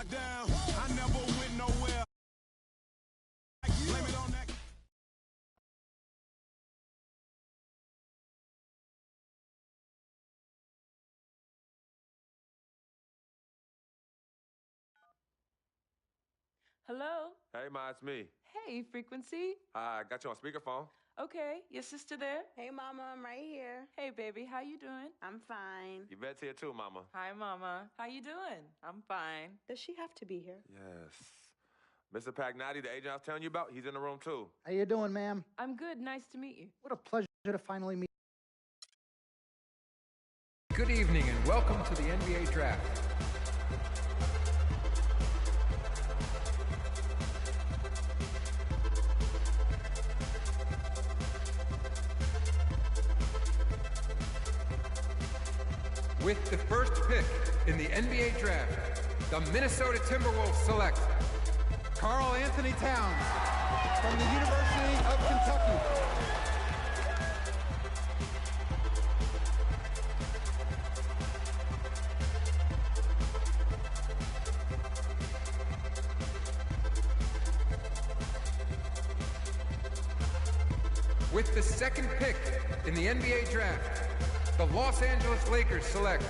down. I never went nowhere. Blame it on that. Hello? Hey, Ma, it's me. Hey, Frequency. Hi, I got you on speakerphone. Okay, your sister there? Hey, Mama, I'm right here. Hey, baby, how you doing? I'm fine. Yvette's here too, Mama. Hi, Mama. How you doing? I'm fine. Does she have to be here? Yes. Mr. Pagnotti, the agent I was telling you about, he's in the room too. How you doing, ma'am? I'm good. Nice to meet you. What a pleasure to finally meet. Good evening and welcome to the NBA Draft. With the first pick in the NBA Draft, the Minnesota Timberwolves select Karl Anthony Towns from the University of Kentucky. With the second pick in the NBA Draft, the Los Angeles Lakers select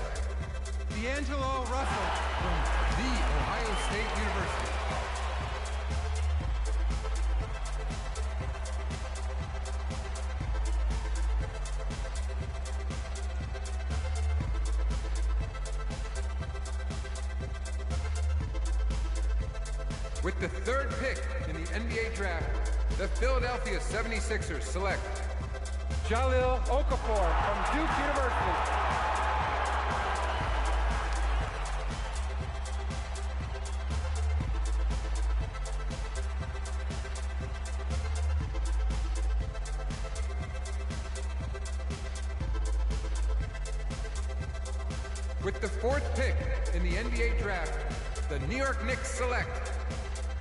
D'Angelo Russell from The Ohio State University. With the third pick in the NBA Draft, the Philadelphia 76ers select Jahlil Okafor from Duke University. With the fourth pick in the NBA Draft, the New York Knicks select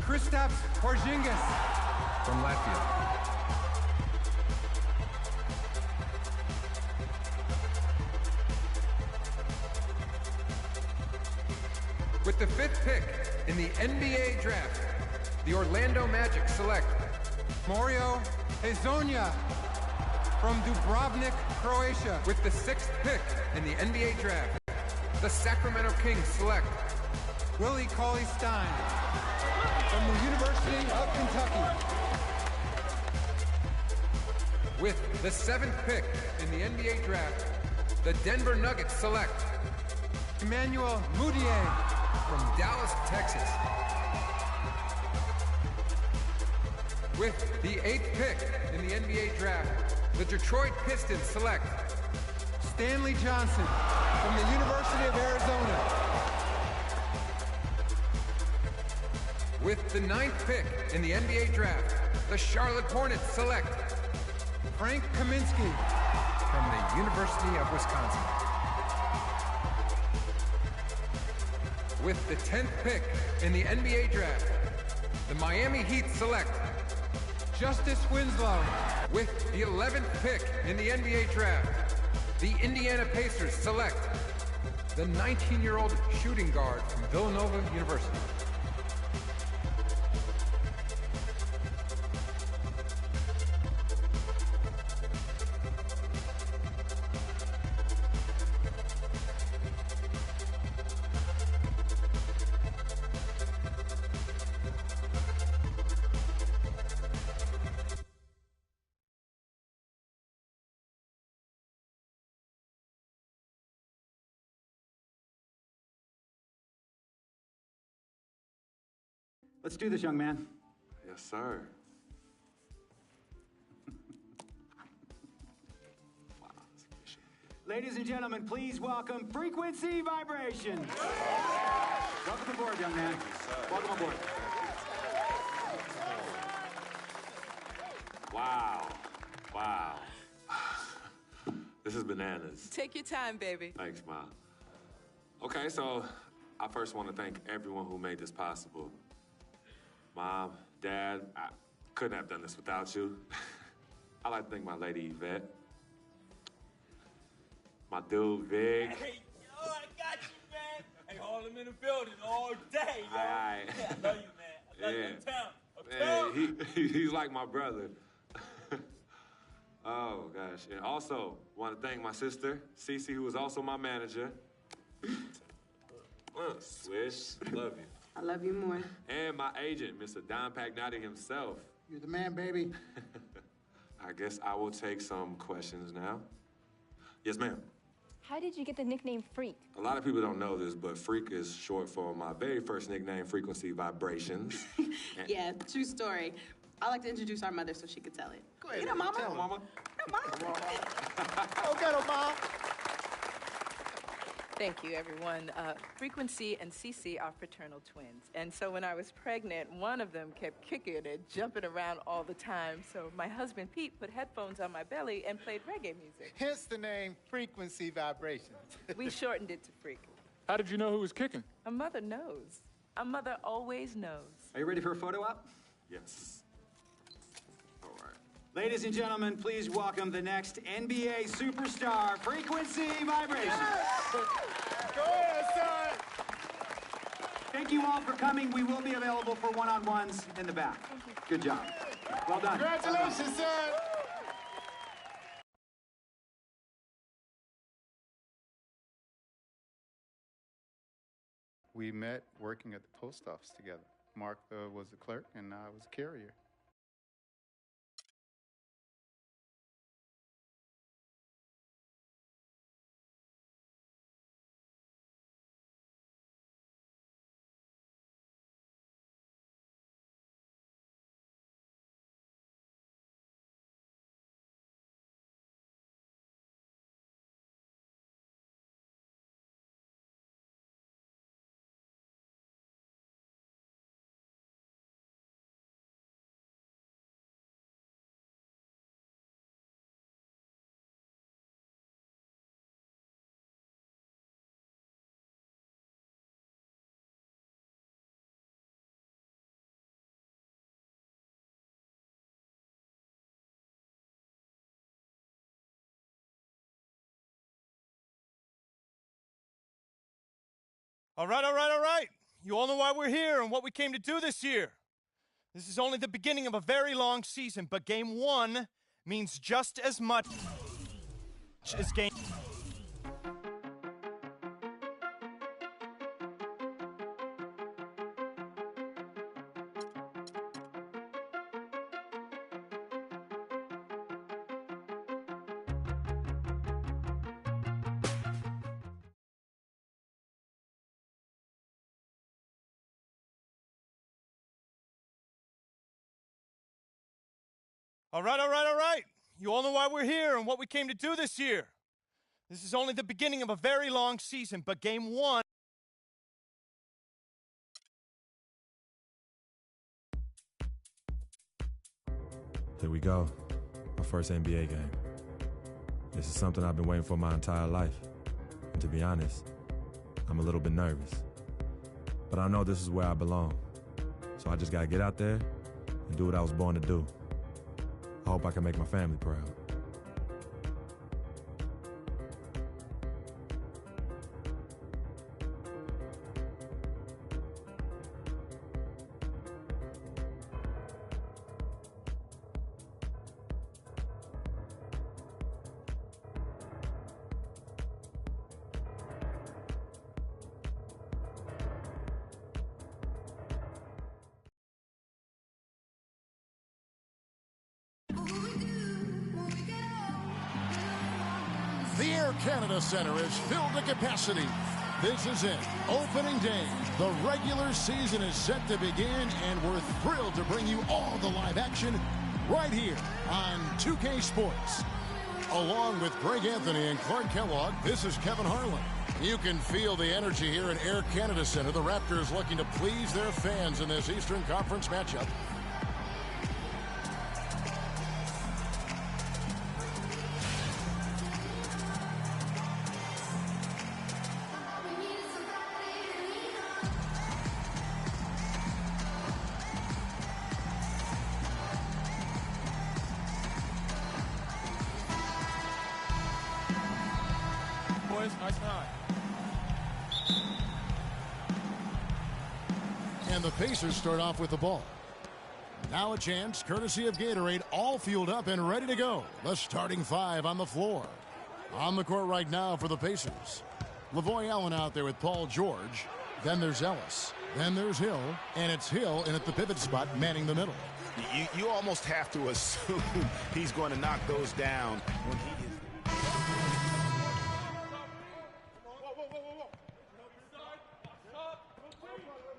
Kristaps Porzingis from Latvia. With the fifth pick in the NBA Draft, the Orlando Magic select Mario Hezonja from Dubrovnik, Croatia. With the sixth pick in the NBA Draft, the Sacramento Kings select Willie Cauley-Stein from the University of Kentucky. With the seventh pick in the NBA Draft, the Denver Nuggets select Emmanuel Mudiay from Dallas, Texas. With the eighth pick in the NBA Draft, the Detroit Pistons select Stanley Johnson from the University of Arizona. With the ninth pick in the NBA Draft, the Charlotte Hornets select Frank Kaminsky from the University of Wisconsin. With the 10th pick in the NBA Draft, the Miami Heat select Justice Winslow. With the 11th pick in the NBA Draft, the Indiana Pacers select the 19-year-old shooting guard from Villanova University. Let's do this, young man. Yes, sir. Ladies and gentlemen, please welcome Frequency Vibration. Welcome aboard, young man. Welcome aboard. Wow. Wow. This is bananas. Take your time, baby. Thanks, Ma. Okay, so I first want to thank everyone who made this possible. Mom, Dad, I couldn't have done this without you. I'd like to thank my lady Yvette, my dude Vig. Hey, yo, I got you, man. Hey, Harlem in the building all day. All right. Yeah, I love you, man. I love you. Yeah. Uptown. He's like my brother. Oh, gosh. And also, want to thank my sister, Cece, who is also my manager. Swish, love you. I love you more. And my agent, Mr. Don Pagnotti himself. You're the man, baby. I guess I will take some questions now. Yes, ma'am. How did you get the nickname Freak? A lot of people don't know this, but Freak is short for my very first nickname, Frequency Vibrations. Yeah, true story. I like to introduce our mother so she could tell it. Go ahead. You know, Mama. Tell her, Mama. No, Mama. Go get him, Mom. Thank you, everyone. Frequency and Cece are fraternal twins. And so when I was pregnant, one of them kept kicking and jumping around all the time. So my husband, Pete, put headphones on my belly and played reggae music. Hence the name Frequency Vibrations. We shortened it to Freak. How did you know who was kicking? A mother knows. A mother always knows. Are you ready for a photo op? Yes. All right. Ladies and gentlemen, please welcome the next NBA superstar, Frequency Vibrations. Go ahead, son. Thank you all for coming. We will be available for one-on-ones in the back. Good job. Well done. Congratulations, son. We met working at the post office together. Mark was the clerk, and I was a carrier. All right, all right, all right. You all know why we're here and what we came to do this year. This is only the beginning of a very long season, but game one means just as much as game. All right, all right, all right. You all know why we're here and what we came to do this year. This is only the beginning of a very long season, but game one. Here we go. My first NBA game. This is something I've been waiting for my entire life. And to be honest, I'm a little bit nervous. But I know this is where I belong. So I just gotta get out there and do what I was born to do. I hope I can make my family proud. The Air Canada Centre is filled to capacity. This is it, opening day. The regular season is set to begin, and we're thrilled to bring you all the live action right here on 2K Sports. Along with Greg Anthony and Clark Kellogg, this is Kevin Harlan. You can feel the energy here in Air Canada Centre. The Raptors looking to please their fans in this Eastern Conference matchup. Boys, nice try. And the Pacers start off with the ball. Now a chance, courtesy of Gatorade, all fueled up and ready to go. The starting five on the floor. On the court right now for the Pacers. Lavoy Allen out there with Paul George. Then there's Ellis. Then there's Hill. And it's Hill in at the pivot spot, manning the middle. You almost have to assume he's going to knock those down when he is.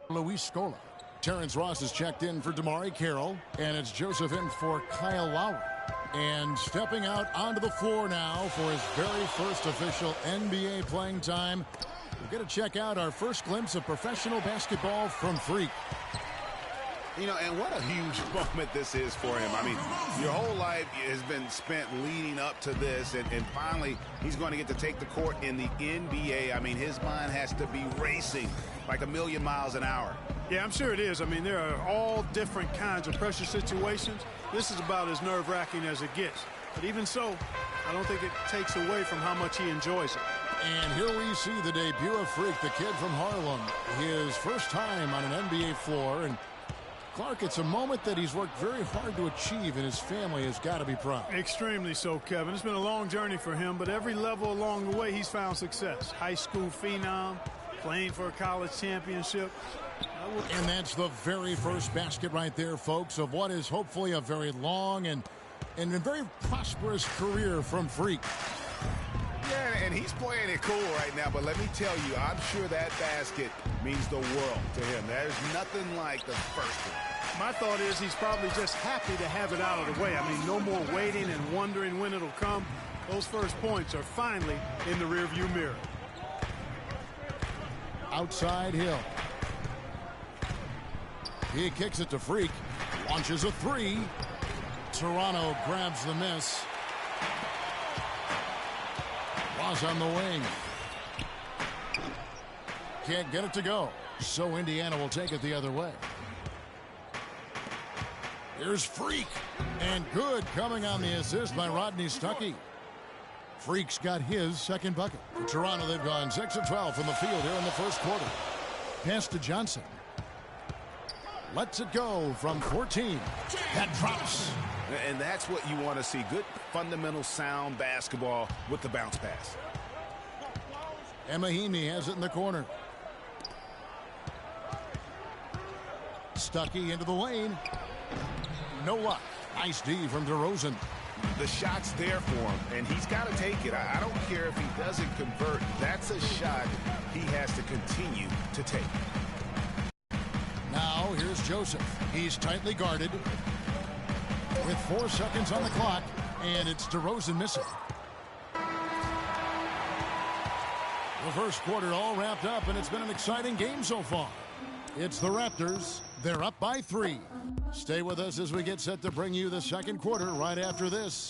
Luis Scola. Terrence Ross is checked in for Damari Carroll, and it's Joseph in for Kyle Lowry. And stepping out onto the floor now for his very first official NBA playing time. We're going to check out our first glimpse of professional basketball from Freak. You know, and what a huge moment this is for him. I mean, your whole life has been spent leading up to this, and finally he's going to get to take the court in the NBA. I mean, his mind has to be racing like a million miles an hour. Yeah, I'm sure it is. I mean, there are all different kinds of pressure situations. This is about as nerve-wracking as it gets. But even so, I don't think it takes away from how much he enjoys it. And here we see the debut of Freak, the kid from Harlem. His first time on an NBA floor. And Clark, it's a moment that he's worked very hard to achieve, and his family has got to be proud. Extremely so, Kevin. It's been a long journey for him, but every level along the way, he's found success. High school phenom, playing for a college championship. And that's the very first basket right there, folks, of what is hopefully a very long and a very prosperous career from Freak. Yeah, and he's playing it cool right now, but let me tell you, I'm sure that basket means the world to him. There's nothing like the first one. My thought is he's probably just happy to have it out of the way. I mean, no more waiting and wondering when it'll come. Those first points are finally in the rearview mirror. Outside Hill. He kicks it to Freak. Launches a three. Toronto grabs the miss. Ross on the wing. Can't get it to go. So Indiana will take it the other way. Here's Freak. And good coming on the assist by Rodney Stuckey. Freak's got his second bucket. For Toronto, they've gone 6 of 12 from the field here in the first quarter. Pass to Johnson. Lets it go from 14. That drops. And that's what you want to see. Good, fundamental, sound basketball with the bounce pass. Emahimi has it in the corner. Stuckey into the lane. No luck. Nice D from DeRozan. The shot's there for him, and he's got to take it. I don't care if he doesn't convert. That's a shot he has to continue to take. Now, here's Joseph. He's tightly guarded with 4 seconds on the clock, and it's DeRozan missing. The first quarter all wrapped up, and it's been an exciting game so far. It's the Raptors. They're up by 3. Stay with us as we get set to bring you the second quarter right after this.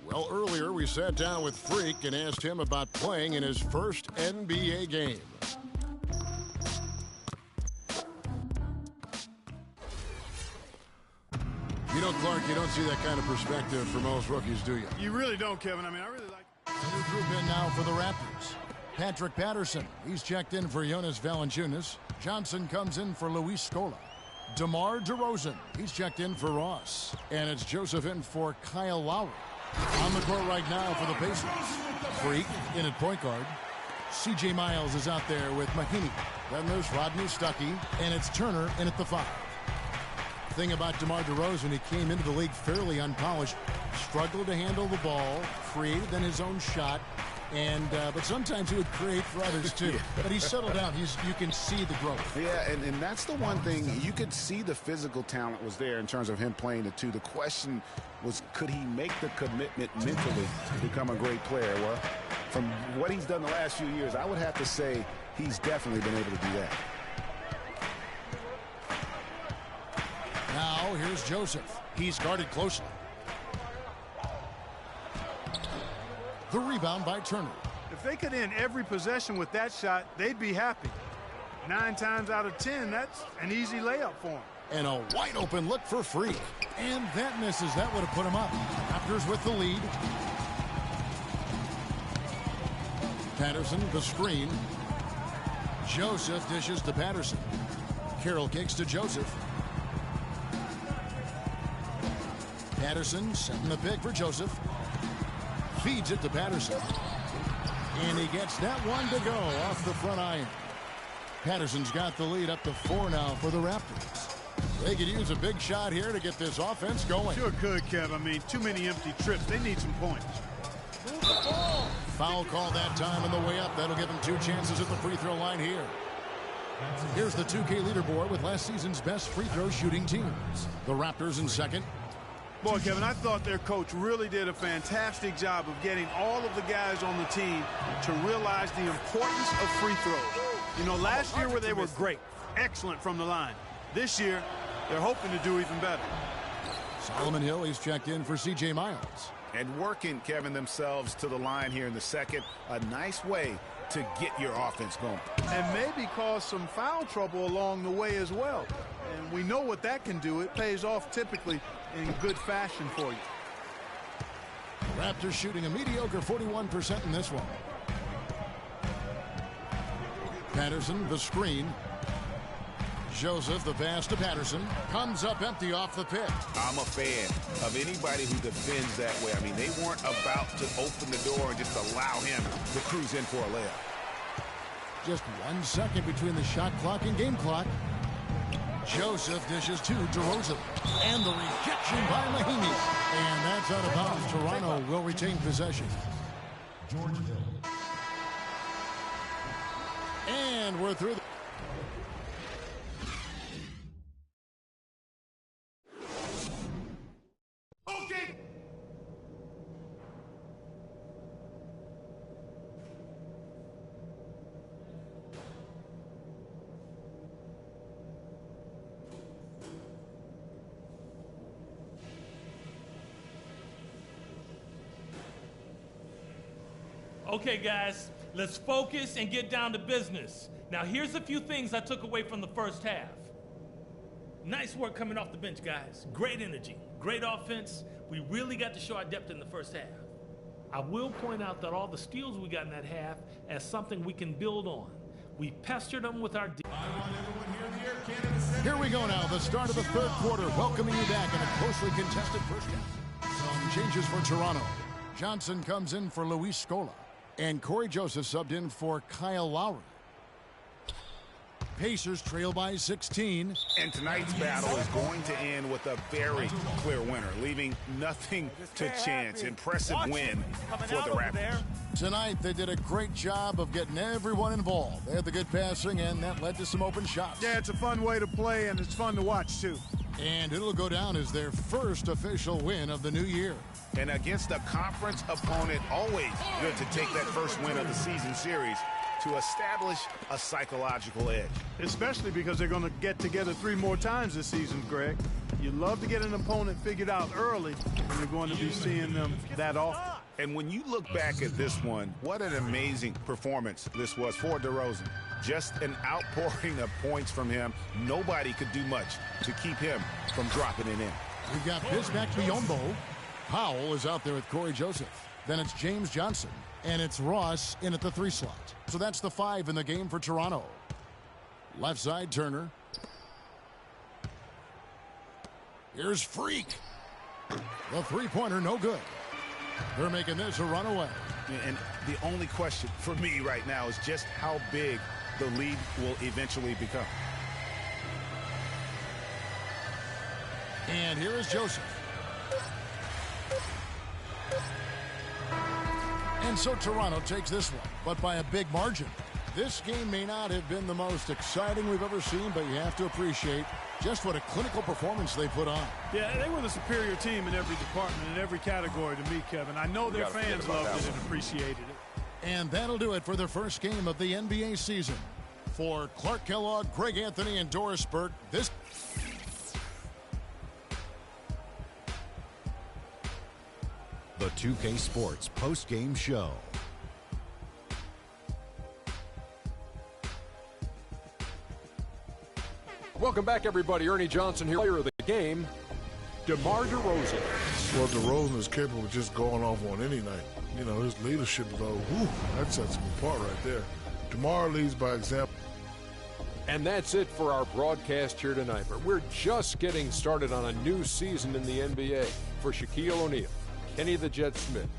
Well, earlier we sat down with Freak and asked him about playing in his first NBA game. You know, Clark, you don't see that kind of perspective for most rookies, do you? You really don't, Kevin. I mean, I really like... A new group in now for the Raptors. Patrick Patterson, he's checked in for Jonas Valanciunas. Johnson comes in for Luis Scola. DeMar DeRozan, he's checked in for Ross. And it's Joseph in for Kyle Lowry. On the court right now for the Pacers. Freak in at point guard. C.J. Miles is out there with Mahinmi. Then there's Rodney Stuckey, and it's Turner in at the 5. Thing about DeMar DeRozan, he came into the league fairly unpolished, struggled to handle the ball, created then his own shot, and but sometimes he would create for others too. Yeah. But he's settled down. You can see the growth. Yeah, and that's the one thing. You could see the physical talent was there in terms of him playing the 2. The question was, could he make the commitment mentally to become a great player? Well, from what he's done the last few years, I would have to say he's definitely been able to do that. Now, here's Joseph. He's guarded closely. The rebound by Turner. If they could end every possession with that shot, they'd be happy. 9 times out of 10, that's an easy layup for him. And a wide open look for Freak. And that misses. That would have put him up. Raptors with the lead. Patterson, the screen. Joseph dishes to Patterson. Carroll kicks to Joseph. Patterson setting the pick for Joseph. Feeds it to Patterson. And he gets that one to go off the front iron. Patterson's got the lead up to 4 now for the Raptors. They could use a big shot here to get this offense going. Sure could, Kev. I mean, too many empty trips. They need some points. Foul call that time on the way up. That'll give them 2 chances at the free throw line here. Here's the 2K leaderboard with last season's best free throw shooting teams. The Raptors in second. Boy, Kevin, I thought their coach really did a fantastic job of getting all of the guys on the team to realize the importance of free throws. You know, last year where they were great, excellent from the line. This year, they're hoping to do even better. Solomon Hill, he's checked in for C.J. Miles. And working, Kevin, themselves to the line here in the second. A nice way to get your offense going. And maybe cause some foul trouble along the way as well. And we know what that can do. It pays off typically in good fashion for you. Raptors shooting a mediocre 41% in this one. Patterson, the screen. Joseph, the pass to Patterson. Comes up empty off the pick. I'm a fan of anybody who defends that way. I mean, they weren't about to open the door and just allow him to cruise in for a layup. Just 1 second between the shot clock and game clock. Joseph dishes to DeRozan. And the rejection by Mahimi. And that's out of bounds. Toronto will retain possession. George Hill. And we're through. Okay. Okay, guys, let's focus and get down to business. Now, here's a few things I took away from the first half. Nice work coming off the bench, guys. Great energy, great offense. We really got to show our depth in the first half. I will point out that all the steals we got in that half as something we can build on. We pestered them with our... Here we go now, the start of the third quarter, welcoming you back in a closely contested first half. Some changes for Toronto. Johnson comes in for Luis Scola. And Corey Joseph subbed in for Kyle Lowry. Pacers trail by 16. And tonight's battle is going to end with a very clear winner, leaving nothing to chance. Impressive win for the Raptors. Tonight, they did a great job of getting everyone involved. They had the good passing, and that led to some open shots. Yeah, it's a fun way to play, and it's fun to watch, too. And it'll go down as their first official win of the new year. And against a conference opponent, always good to take that first win of the season series to establish a psychological edge. Especially because they're going to get together 3 more times this season, Greg. You love to get an opponent figured out early, and you're going to be seeing them that often. And when you look back at this one, what an amazing performance this was for DeRozan. Just an outpouring of points from him. Nobody could do much to keep him from dropping it in. We've got Bismack Biyombo. Powell is out there with Corey Joseph. Then it's James Johnson. And it's Ross in at the 3 slot. So that's the 5 in the game for Toronto. Left side, Turner. Here's Freak. The 3-pointer, no good. They're making this a runaway. And the only question for me right now is just how big the lead will eventually become. And here is Joseph. And so Toronto takes this one, but by a big margin. This game may not have been the most exciting we've ever seen, but you have to appreciate just what a clinical performance they put on. Yeah, they were the superior team in every department, in every category to me, Kevin. I know their fans loved it and appreciated it. And that'll do it for the first game of the NBA season. For Clark Kellogg, Greg Anthony, and Doris Burke, this... The 2K Sports post-game show. Welcome back, everybody. Ernie Johnson here, player of the game, DeMar DeRozan. Well, DeRozan is capable of just going off on any night. you know, his leadership, though, that sets him apart right there. DeMar leads by example. And that's it for our broadcast here tonight. But we're just getting started on a new season in the NBA. For Shaquille O'Neal, Kenny the Jet Smith,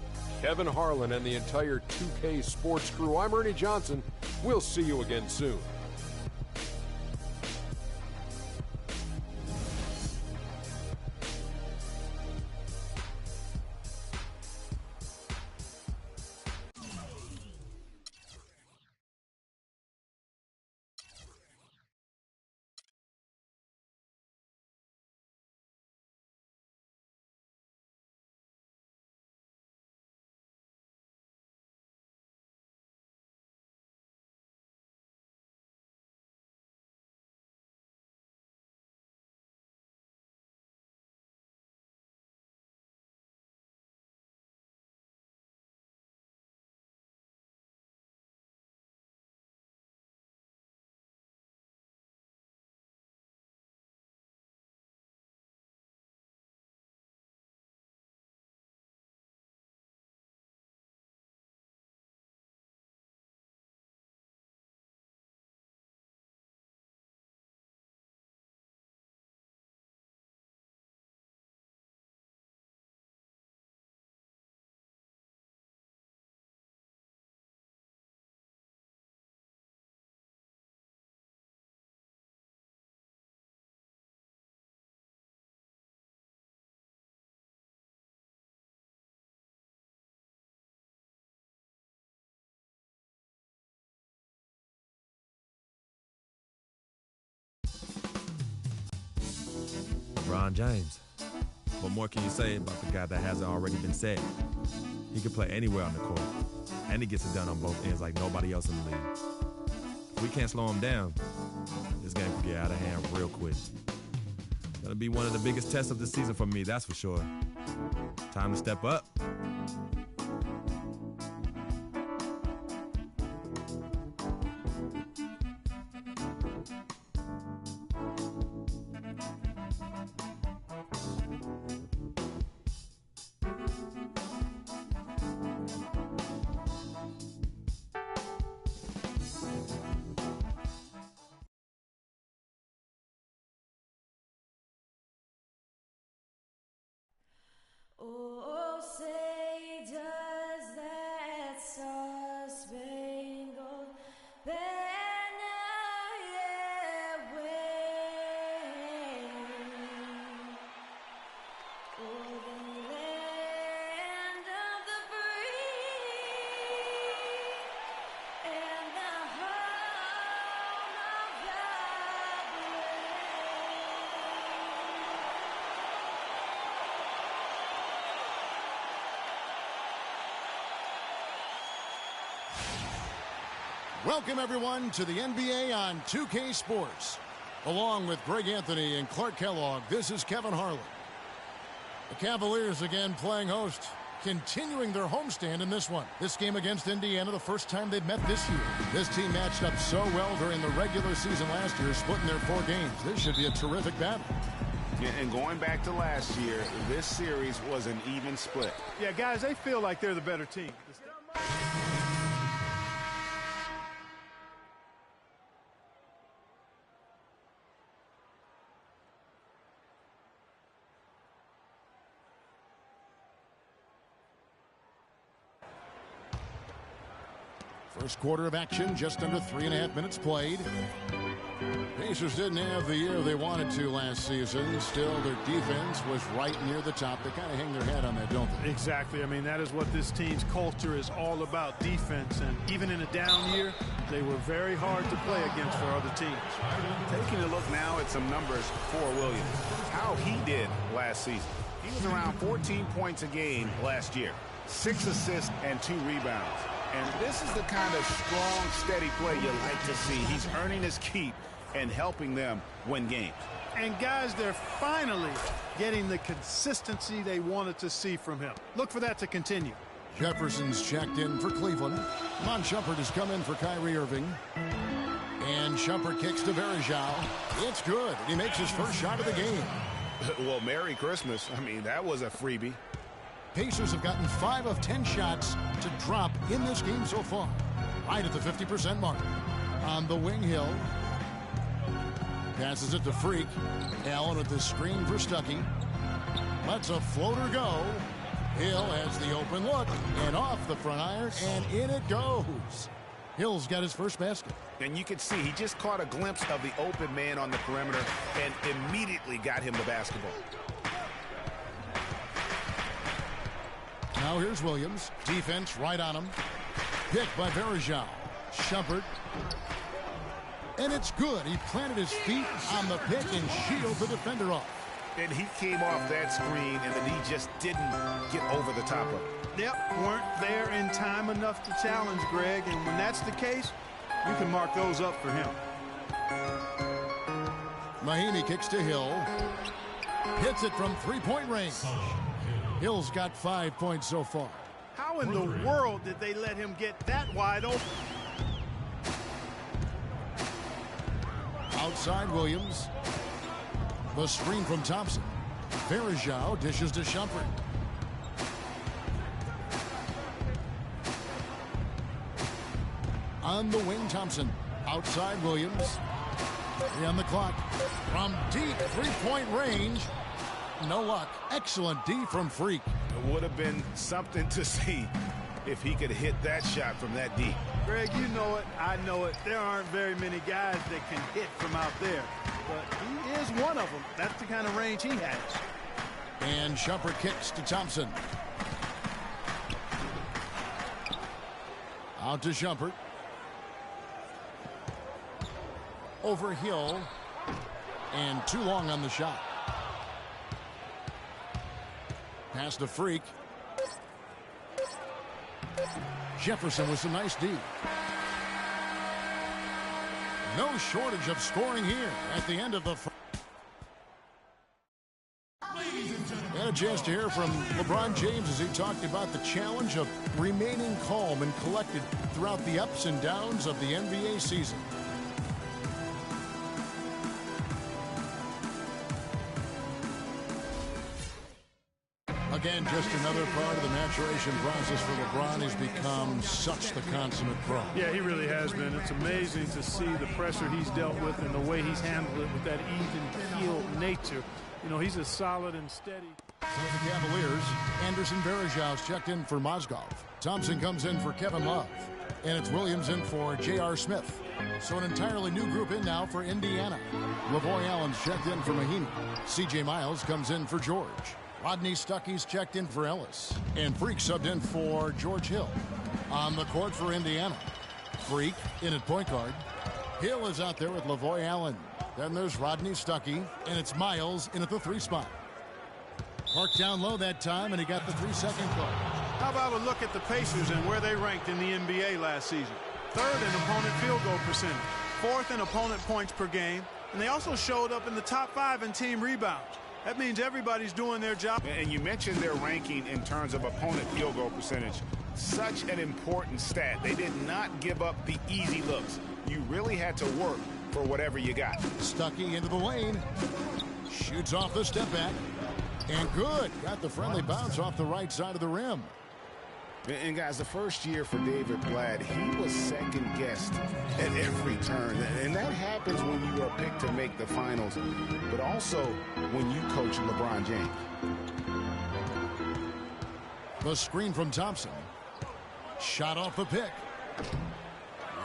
Kevin Harlan, and the entire 2K Sports crew, I'm Ernie Johnson. We'll see you again soon. LeBron James. What more can you say about the guy that hasn't already been said? He can play anywhere on the court, and he gets it done on both ends like nobody else in the league. If we can't slow him down, this game could get out of hand real quick. Gonna be one of the biggest tests of the season for me, that's for sure. Time to step up. Oh, say does that star-spangled banner yet wave o'er the land of the free and the home of the Welcome, everyone, to the NBA on 2K Sports. Along with Greg Anthony and Clark Kellogg, this is Kevin Harlan. The Cavaliers again playing host, continuing their homestand in this one. This game against Indiana, the first time they've met this year. This team matched up so well during the regular season last year, splitting their 4 games. This should be a terrific battle. Yeah, and going back to last year, this series was an even split. Yeah, guys, they feel like they're the better team. First quarter of action, just under 3.5 minutes played. Pacers didn't have the year they wanted to last season. Still, their defense was right near the top. They kind of hang their head on that, don't they? Exactly. I mean, that is what this team's culture is all about, defense. And even in a down year, they were very hard to play against for other teams. Taking a look now at some numbers for Williams. How he did last season. He was around 14 points a game last year. 6 assists and 2 rebounds. And this is the kind of strong, steady play you like to see. He's earning his keep and helping them win games. And guys, they're finally getting the consistency they wanted to see from him. Look for that to continue. Jefferson's checked in for Cleveland. Mon Shumpert has come in for Kyrie Irving. And Shumpert kicks to Varejao. It's good. He makes his first shot of the game. Well, Merry Christmas. I mean, that was a freebie. Pacers have gotten 5 of 10 shots to drop in this game so far. Right at the 50% mark. On the wing, Hill. Passes it to Freak. Allen with the screen for Stuckey. Lets a floater go. Hill has the open look, and off the front iron, and in it goes. Hill's got his first basket. And you can see he just caught a glimpse of the open man on the perimeter and immediately got him the basketball. Now here's Williams. Defense right on him. Picked by Varejao. Shumpert. And it's good. He planted his feet on the pick and shielded the defender off. And he came off that screen, and the D just didn't get over the top of it. Yep, weren't there in time enough to challenge Greg, and when that's the case, you can mark those up for him. Mahinmi kicks to Hill. Hits it from three-point range. Hill's got 5 points so far. How in the world did they let him get that wide open? Outside Williams. The screen from Thompson. Varejao dishes to Shumpert. On the wing, Thompson. Outside Williams. 3 on the clock. From deep three-point range. No luck. Excellent D from Freak. It would have been something to see if he could hit that shot from that deep. Greg, you know it. I know it. There aren't very many guys that can hit from out there. But he is one of them. That's the kind of range he has. And Shumpert kicks to Thompson. Out to Shumpert. Over Hill. And too long on the shot. Pass to Freak. Jefferson with some nice D. No shortage of scoring here at the end of the first. And a chance to hear from LeBron James as he talked about the challenge of remaining calm and collected throughout the ups and downs of the NBA season. Again, just another part of the maturation process for LeBron. Has become such the consummate pro. Yeah, he really has been. It's amazing to see the pressure he's dealt with and the way he's handled it with that even-keeled nature. You know, he's as solid and steady. For the Cavaliers, Anderson Varejao's checked in for Mozgov. Thompson comes in for Kevin Love. And it's Williams in for J.R. Smith. So an entirely new group in now for Indiana. Lavoy Allen's checked in for Mahinmi. C.J. Miles comes in for George. Rodney Stuckey's checked in for Ellis. And Freak subbed in for George Hill. On the court for Indiana. Freak in at point guard. Hill is out there with Lavoy Allen. Then there's Rodney Stuckey. And it's Miles in at the 3 spot. Parked down low that time, and he got the 3-second call. How about a look at the Pacers and where they ranked in the NBA last season? 3rd in opponent field goal percentage. 4th in opponent points per game. And they also showed up in the top 5 in team rebounds. That means everybody's doing their job. And you mentioned their ranking in terms of opponent field goal percentage. Such an important stat. They did not give up the easy looks. You really had to work for whatever you got. Stuckey into the lane. Shoots off the step back. And good. Got the friendly bounce off the right side of the rim. And guys, the first year for David Blatt, he was second-guessed at every turn. And that happens when you are picked to make the finals, but also when you coach LeBron James. The screen from Thompson. Shot off the pick.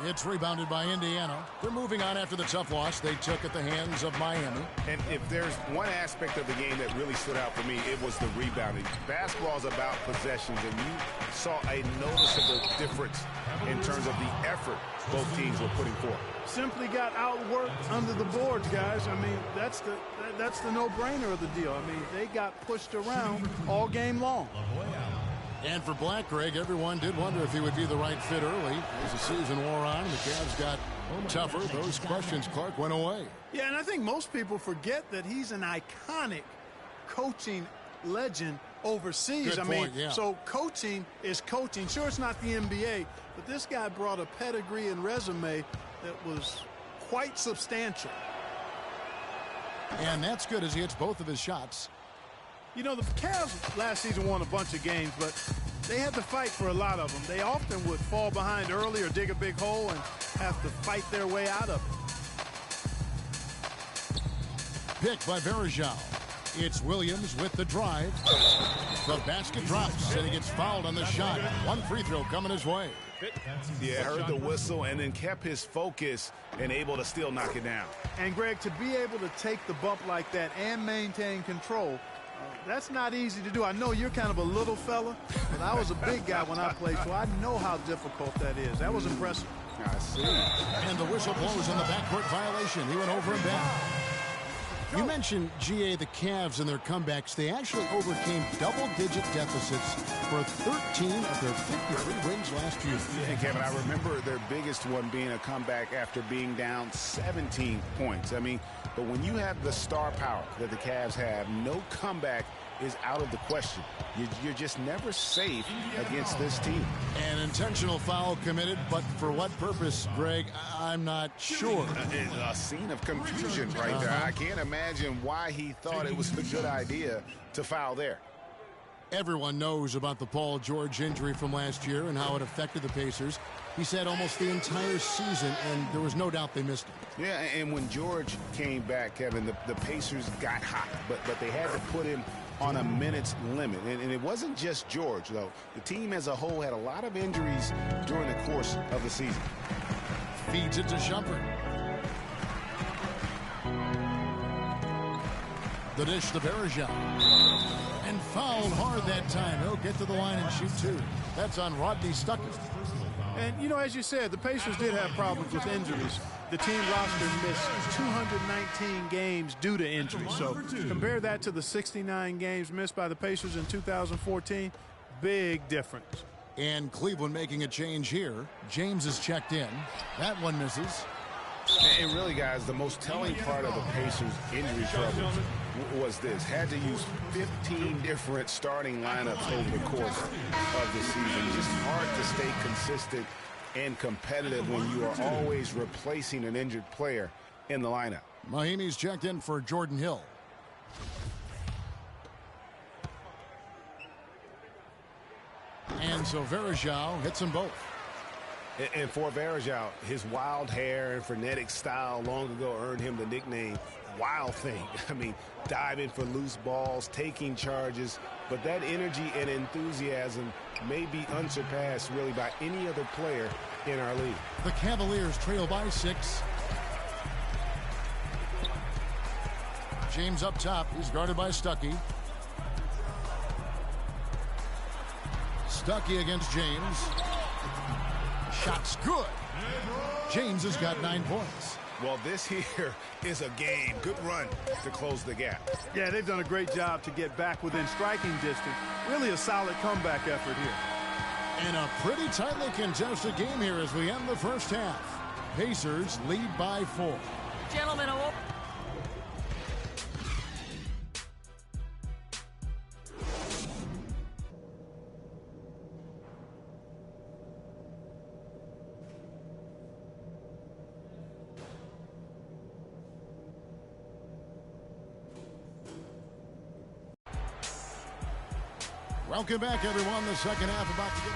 It's rebounded by Indiana. They're moving on after the tough loss they took at the hands of Miami. And if there's one aspect of the game that really stood out for me, it was the rebounding. Basketball is about possessions, and you saw a noticeable difference in terms of the effort both teams were putting forth. Simply got outworked under the boards, guys. I mean, that's the no-brainer of the deal. I mean, they got pushed around all game long. And for Black, Greg, everyone did wonder if he would be the right fit early. As the season wore on, the Cavs got tougher. Those questions, Clark, went away. Yeah, and I think most people forget that he's an iconic coaching legend overseas. Good point, yeah. So coaching is coaching. Sure, it's not the NBA, but this guy brought a pedigree and resume that was quite substantial. And that's good as he hits both of his shots. You know, the Cavs last season won a bunch of games, but they had to fight for a lot of them. They often would fall behind early or dig a big hole and have to fight their way out of it. Pick by Varejao. It's Williams with the drive. The basket drops, and he gets fouled on the shot. One free throw coming his way. Yeah, heard the whistle and then kept his focus and able to still knock it down. And, Greg, to be able to take the bump like that and maintain control, that's not easy to do. I know you're kind of a little fella, but I was a big guy when I played, so I know how difficult that is. That was impressive. I see. And the whistle blows on the backcourt violation. He went over and back. You mentioned, GA, the Cavs and their comebacks. They actually overcame double-digit deficits for 13 of their 53 wins last year. And, Kevin, I remember their biggest one being a comeback after being down 17 points. I mean, but when you have the star power that the Cavs have, no comeback is out of the question. You're just never safe against this team. An intentional foul committed, but for what purpose, Greg? I'm not sure. A scene of confusion right there. I can't imagine why he thought it was a good idea to foul there. Everyone knows about the Paul George injury from last year and how it affected the Pacers. He said almost the entire season, and there was no doubt they missed him. Yeah, and when George came back, Kevin, the Pacers got hot, but they had to put him on a minutes limit. And it wasn't just George, though. The team as a whole had a lot of injuries during the course of the season. Feeds it to Shumpert. The dish to Varejao. And fouled hard that time. He'll get to the line and shoot two. That's on Rodney Stuckey. And, you know, as you said, the Pacers did have problems with injuries. The team roster missed 219 games due to injury. So compare that to the 69 games missed by the Pacers in 2014. Big difference. And Cleveland making a change here. James is checked in. That one misses. And really, guys, the most telling part of the Pacers' injury trouble was this. Had to use 15 different starting lineups over the course of the season. Just hard to stay consistent and competitive when you are always replacing an injured player in the lineup. Mahimi's checked in for Jordan Hill. And so Varejao hits them both. And for Varejao, his wild hair and frenetic style long ago earned him the nickname Wild Thing. I mean, diving for loose balls, taking charges, but that energy and enthusiasm may be unsurpassed really by any other player in our league. The Cavaliers trail by 6. James up top. He's guarded by Stuckey. Stuckey against James. Shot's good. James has got 9 points. Well, this here is a game. Good run to close the gap. Yeah, they've done a great job to get back within striking distance. Really a solid comeback effort here. And a pretty tightly contested game here as we end the first half. Pacers lead by 4. Gentlemen, Welcome back, everyone. The second half about to get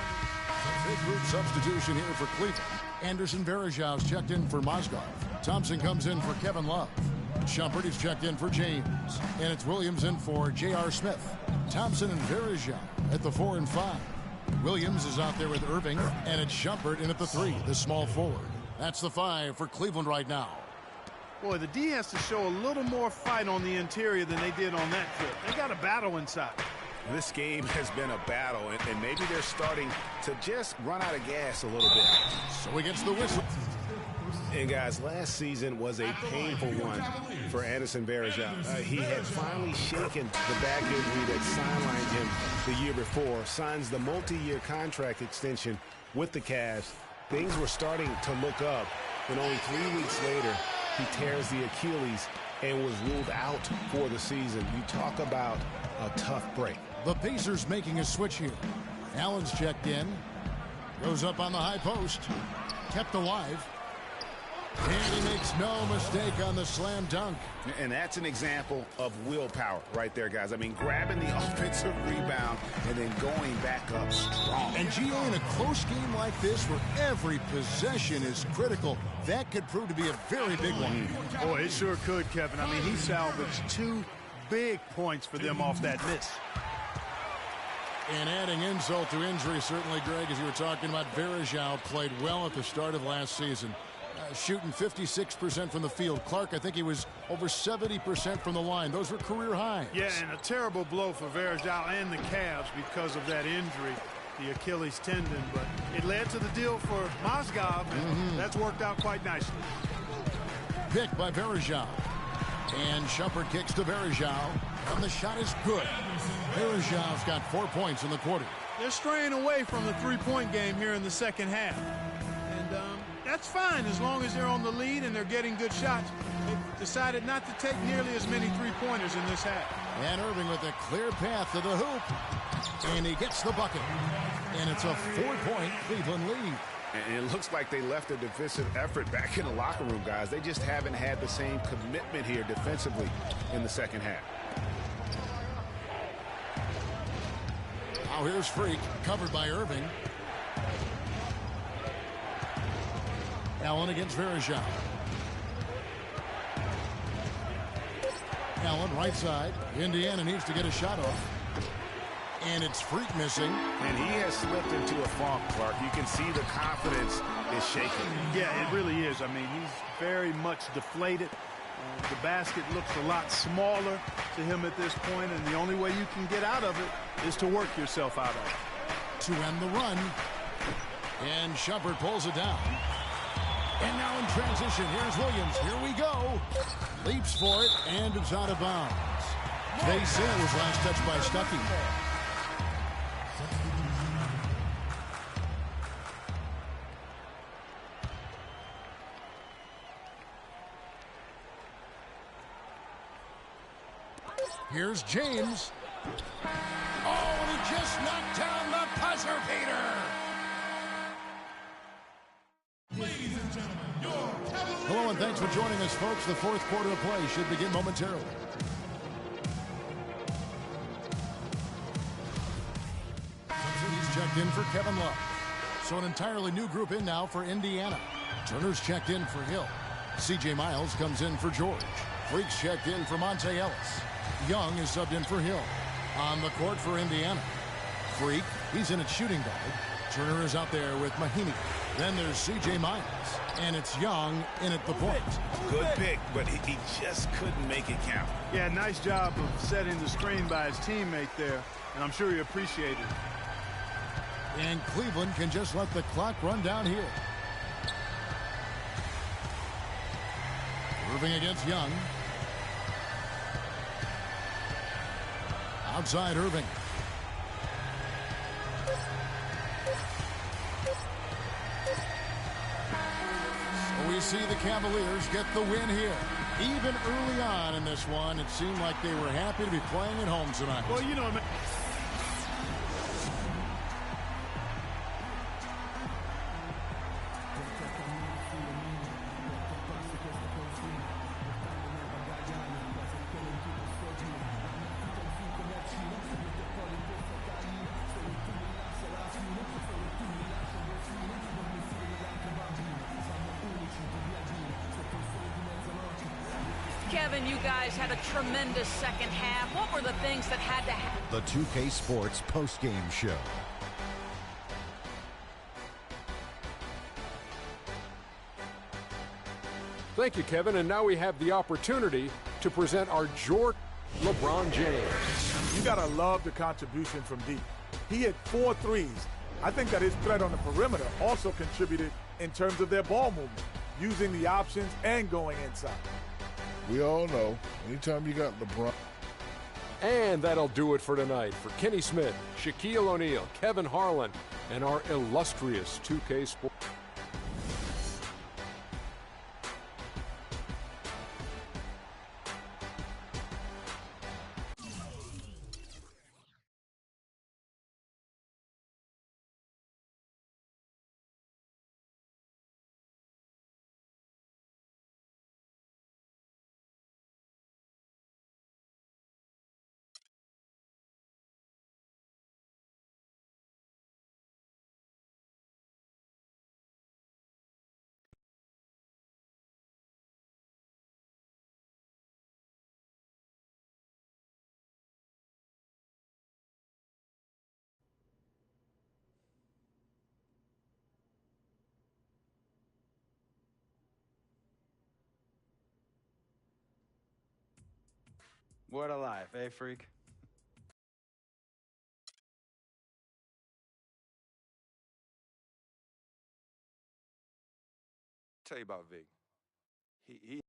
a big group substitution here for Cleveland. Anderson Varejau's checked in for Mozgov. Thompson comes in for Kevin Love. Shumpert is checked in for James. And it's Williams in for J.R. Smith. Thompson and Varejao at the 4 and 5. Williams is out there with Irving. And it's Shumpert in at the 3, the small forward. That's the 5 for Cleveland right now. Boy, the D has to show a little more fight on the interior than they did on that trip. They got a battle inside. This game has been a battle, and maybe they're starting to just run out of gas a little bit. So he gets the whistle. And, guys, last season was a painful one for Anderson Varejao. He had finally shaken the back injury that sidelined him the year before, signs the multi-year contract extension with the Cavs. Things were starting to look up, and only 3 weeks later, he tears the Achilles and was ruled out for the season. You talk about a tough break. The Pacers making a switch here. Allen's checked in. Goes up on the high post. Kept alive. And he makes no mistake on the slam dunk. And that's an example of willpower right there, guys. I mean, grabbing the offensive rebound and then going back up strong. And GA, in a close game like this where every possession is critical, that could prove to be a very big one. Oh, it sure could, Kevin. I mean, he salvaged 2 big points for them off that miss. And adding insult to injury, certainly, Greg, as you were talking about, Varejao played well at the start of last season. Shooting 56% from the field. Clark, I think he was over 70% from the line. Those were career highs. Yeah, and a terrible blow for Varejao and the Cavs because of that injury, the Achilles tendon. But it led to the deal for Mozgov, and that's worked out quite nicely. Pick by Varejao. And Shumpert kicks to Varejao. And the shot is good. Varejao's got 4 points in the quarter. They're straying away from the three-point game here in the second half. And that's fine as long as they're on the lead and they're getting good shots. They've decided not to take nearly as many three-pointers in this half. And Irving with a clear path to the hoop. And he gets the bucket. And it's a 4-point Cleveland lead. And it looks like they left their defensive effort back in the locker room, guys. They just haven't had the same commitment here defensively in the second half. Now here's Freak, covered by Irving. Allen against Varejao. Allen, right side. Indiana needs to get a shot off. And it's Freak missing. And he has slipped into a funk, Clark. You can see the confidence is shaking. Yeah, it really is. I mean, he's very much deflated. The basket looks a lot smaller to him at this point, and the only way you can get out of it is to work yourself out of it. To end the run. And Shumpert pulls it down. And now in transition, here's Williams. Here we go. Leaps for it, and it's out of bounds. They say it was last touched by Stuckey. Here's James. Oh, and he just knocked down the buzzer beater. Hello, and thanks for joining us, folks. The fourth quarter of play should begin momentarily. He's checked in for Kevin Love. So an entirely new group in now for Indiana. Turner's checked in for Hill. C.J. Miles comes in for George. Freak's checked in for Monte Ellis. Young is subbed in for Hill. On the court for Indiana. Freak, he's in at shooting guard. Turner is out there with Mahinmi. Then there's C.J. Miles. And it's Young in at the point. Good pick, but he just couldn't make it count. Yeah, nice job of setting the screen by his teammate there, and I'm sure he appreciated it. And Cleveland can just let the clock run down here. Irving against Young. Outside Irving. So we see the Cavaliers get the win here. Even early on in this one, it seemed like they were happy to be playing at home tonight. Well, you know, Kevin, you guys had a tremendous second half. What were the things that had to happen? The 2K Sports postgame show. Thank you, Kevin. And now we have the opportunity to present our Jordan LeBron James. You got to love the contribution from deep. He hit 4 threes. I think that his threat on the perimeter also contributed in terms of their ball movement, using the options and going inside. We all know, anytime you got LeBron. And that'll do it for tonight. For Kenny Smith, Shaquille O'Neal, Kevin Harlan, and our illustrious 2K Sports. What a life, eh, freak? Tell you about Vic. He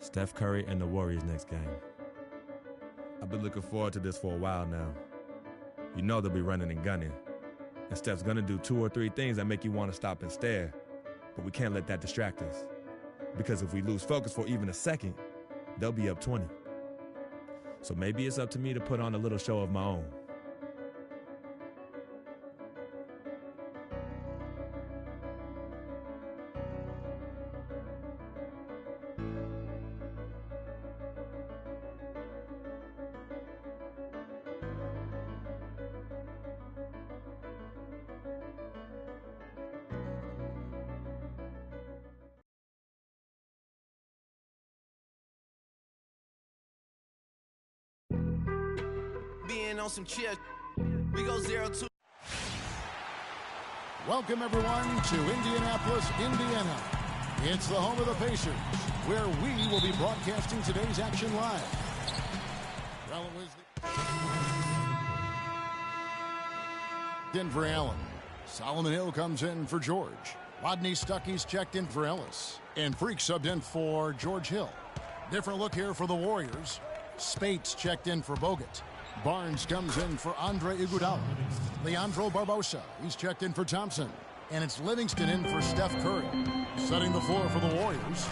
Steph Curry and the Warriors next game. I've been looking forward to this for a while now. You know they'll be running and gunning. And Steph's gonna do 2 or 3 things that make you want to stop and stare. But we can't let that distract us. Because if we lose focus for even a second, they'll be up 20. So maybe it's up to me to put on a little show of my own. Being on some chill, we go 0-2. Welcome, everyone, to Indianapolis, Indiana. It's the home of the Pacers, where we will be broadcasting today's action live. Well, it was Denver Allen. Solomon Hill comes in for George. Rodney Stuckey's checked in for Ellis. And Freak subbed in for George Hill. Different look here for the Warriors. Spates checked in for Bogut. Barnes comes in for Andre Iguodala. Leandro Barbosa, he's checked in for Thompson. And it's Livingston in for Steph Curry. Setting the floor for the Warriors.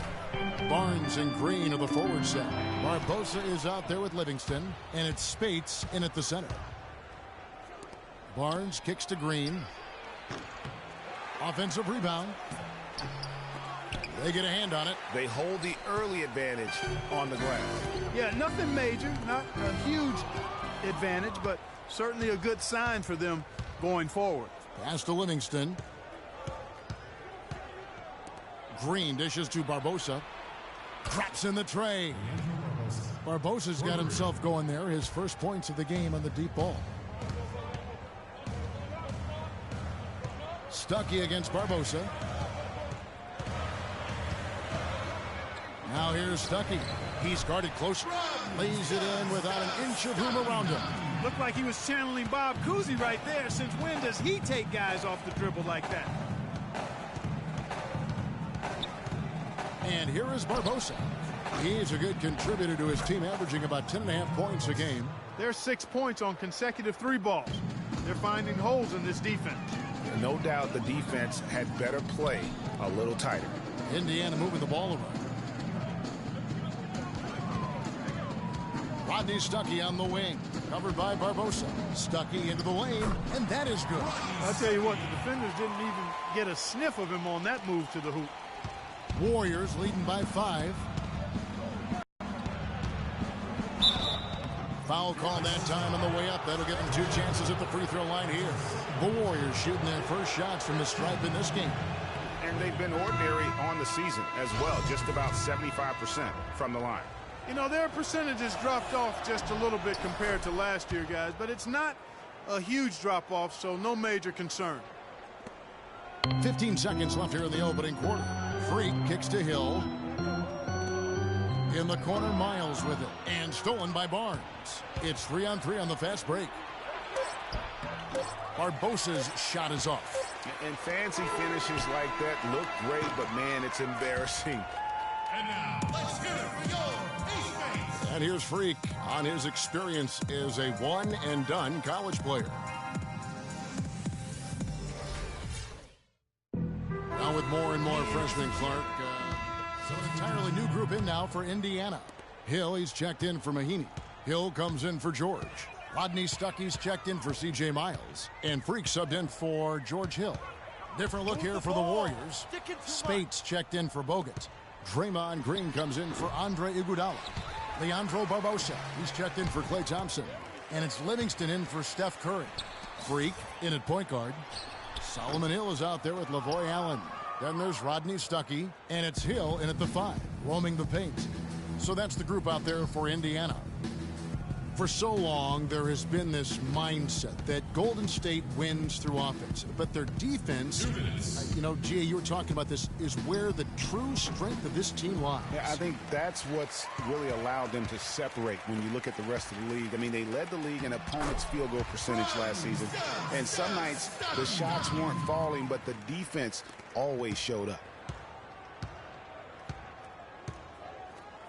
Barnes and Green are the forward set. Barbosa is out there with Livingston. And it's Spates in at the center. Barnes kicks to Green. Offensive rebound. They get a hand on it. They hold the early advantage on the glass. Yeah, nothing major, not a huge advantage, but certainly a good sign for them going forward. Pass to Livingston. Green dishes to Barbosa. Drops in the tray. Barbosa's got himself going there. His first points of the game on the deep ball. Stuckey against Barbosa. Now here's Stuckey. He's guarded close. Lays it in without an inch of room around him. Looked like he was channeling Bob Cousy right there. Since when does he take guys off the dribble like that? And here is Barbosa. He's a good contributor to his team, averaging about 10.5 points a game. There's 6 points on consecutive 3 balls. They're finding holes in this defense. No doubt the defense had better play a little tighter. Indiana moving the ball around. Rodney Stuckey on the wing, covered by Barbosa. Stuckey into the lane, and that is good. I'll tell you what, the defenders didn't even get a sniff of him on that move to the hoop. Warriors leading by 5. Foul call that time on the way up. That'll give them 2 chances at the free throw line here. The Warriors shooting their first shots from the stripe in this game. And they've been ordinary on the season as well, just about 75% from the line. You know, their percentages dropped off just a little bit compared to last year, guys, but it's not a huge drop-off, so no major concern. 15 seconds left here in the opening quarter. Freak kicks to Hill. In the corner, Miles with it. And stolen by Barnes. It's 3-on-3 on the fast break. Barbosa's shot is off. And fancy finishes like that look great, but, man, it's embarrassing. And now, let's hear it for your And here's Freak on his experience as a one-and-done college player. freshman Clark. So an entirely new group in now for Indiana. Hill, he's checked in for Mahinmi. Hill comes in for George. Rodney Stuckey's checked in for C.J. Miles. And Freak subbed in for George Hill. Different look here for the Warriors. Spates checked in for Bogut. Draymond Green comes in for Andre Iguodala. Leandro Barbosa, he's checked in for Klay Thompson. And it's Livingston in for Steph Curry. Freak in at point guard. Solomon Hill is out there with Lavoy Allen. Then there's Rodney Stuckey, and it's Hill in at the 5, roaming the paint. So that's the group out there for Indiana. For so long, there has been this mindset that Golden State wins through offense, but their defense, Gia, you were talking about this, is where the true strength of this team lies. Yeah, I think that's what's really allowed them to separate when you look at the rest of the league. I mean, they led the league in opponents' field goal percentage last season, and some nights the shots weren't falling, but the defense always showed up.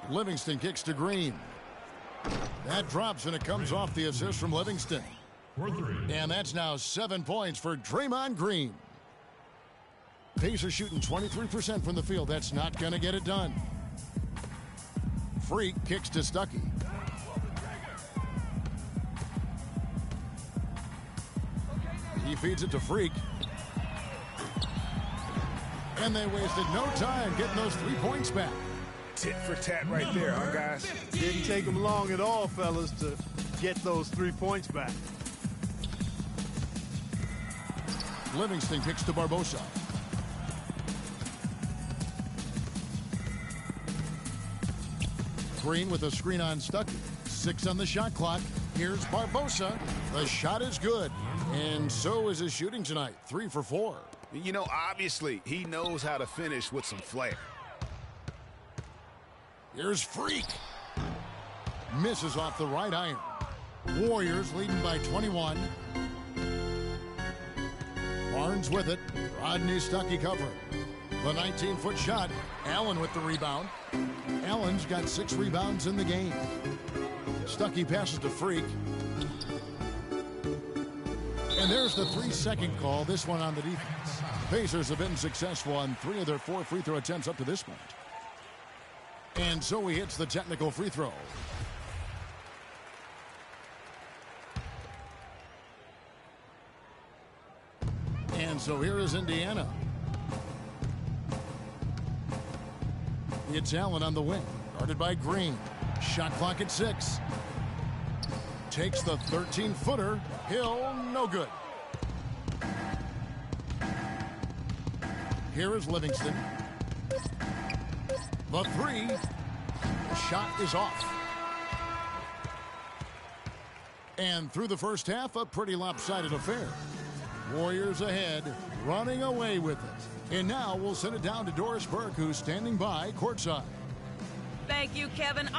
Livingston kicks to Green. That drops, and it comes off the assist from Livingston. And that's now 7 points for Draymond Green. Pacers shooting 23% from the field. That's not going to get it done. Freak kicks to Stuckey. He feeds it to Freak. And they wasted no time getting those 3 points back. Tit for tat right there, huh, guys? Didn't take them long at all, fellas, to get those 3 points back. Livingston kicks to Barbosa. Green with a screen on Stuckey. 6 on the shot clock. Here's Barbosa. The shot is good. And so is his shooting tonight. 3 for 4. You know, obviously, he knows how to finish with some flair. Here's Freak. Misses off the right iron. Warriors leading by 21. Barnes with it. Rodney Stuckey covering. The 19-foot shot. Allen with the rebound. Allen's got 6 rebounds in the game. Stuckey passes to Freak. And there's the 3-second call, this one on the defense. Pacers have been successful on 3 of their 4 free throw attempts up to this point. And so he hits the technical free throw. And so here is Indiana. It's Allen on the wing, guarded by Green. Shot clock at 6. Takes the 13-footer. Hill, no good. Here is Livingston. The 3. The shot is off. And through the first half, a pretty lopsided affair. Warriors ahead, running away with it. And now we'll send it down to Doris Burke, who's standing by courtside. Thank you, Kevin.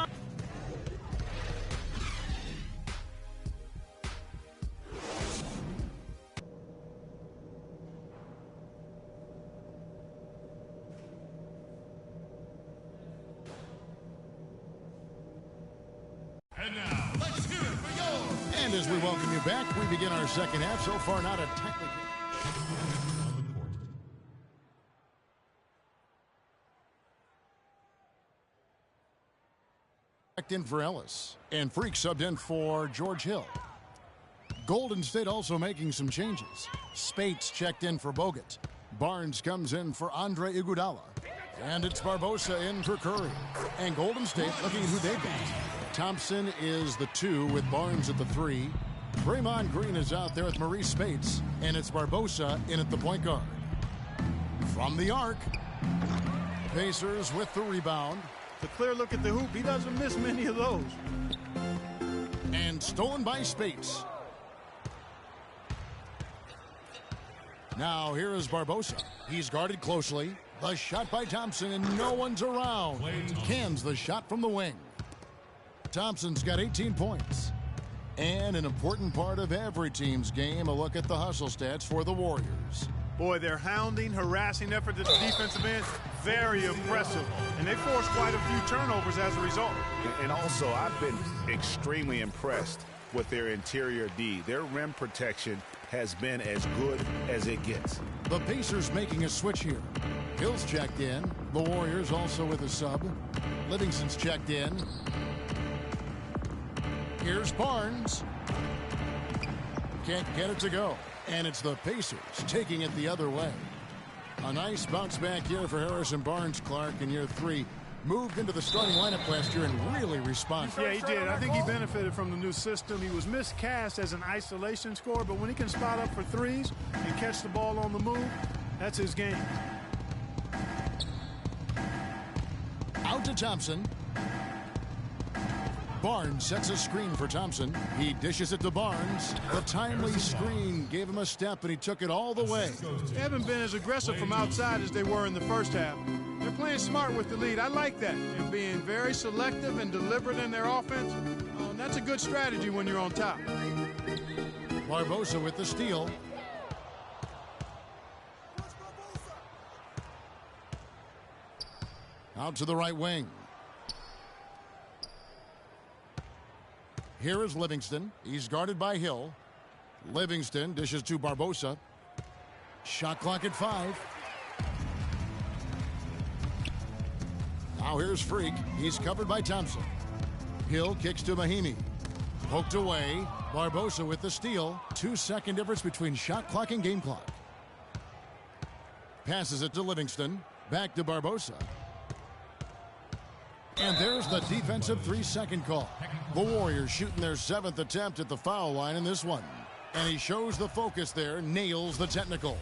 And now, let's hear it for yours. And as we welcome you back, we begin our second half. So far, not a technical. In for Ellis, and Freak subbed in for George Hill. Golden State also making some changes. Spates checked in for Bogut. Barnes comes in for Andre Iguodala. And it's Barbosa in for Curry. And Golden State looking at who they've got. Thompson is the 2 with Barnes at the 3. Draymond Green is out there with Maurice Spates. And it's Barbosa in at the point guard. From the arc, Pacers with the rebound. The clear look at the hoop, he doesn't miss many of those. And stolen by Spates. Now here is Barbosa. He's guarded closely. The shot by Thompson, and no one's around. Cans the shot from the wing. Thompson's got 18 points. And an important part of every team's game, a look at the hustle stats for the Warriors. Boy, their hounding, harassing effort at the defensive end, very impressive. And they forced quite a few turnovers as a result. And also, I've been extremely impressed with their interior D. Their rim protection has been as good as it gets. The Pacers making a switch here. Hill's checked in. The Warriors also with a sub. Livingston's checked in. Here's Barnes. Can't get it to go. And it's the Pacers taking it the other way. A nice bounce back here for Harrison Barnes, Clark, in year 3. Moved into the starting lineup last year and really responded. Yeah, he did. I think he benefited from the new system. He was miscast as an isolation scorer, but when he can spot up for threes and catch the ball on the move, that's his game. Out to Thompson. Barnes sets a screen for Thompson. He dishes it to Barnes. The timely screen gave him a step, and he took it all the way. They haven't been as aggressive from outside as they were in the first half. They're playing smart with the lead. I like that. They're being very selective and deliberate in their offense. That's a good strategy when you're on top. Barbosa with the steal. Out to the right wing. Here is Livingston. He's guarded by Hill. Livingston dishes to Barbosa. Shot clock at 5. Now here's Freak. He's covered by Thompson. Hill kicks to Mahimi. Poked away. Barbosa with the steal. 2-second difference between shot clock and game clock. Passes it to Livingston. Back to Barbosa. And there's the defensive 3-second call. The Warriors shooting their 7th attempt at the foul line in this one. And he shows the focus there, nails the technical.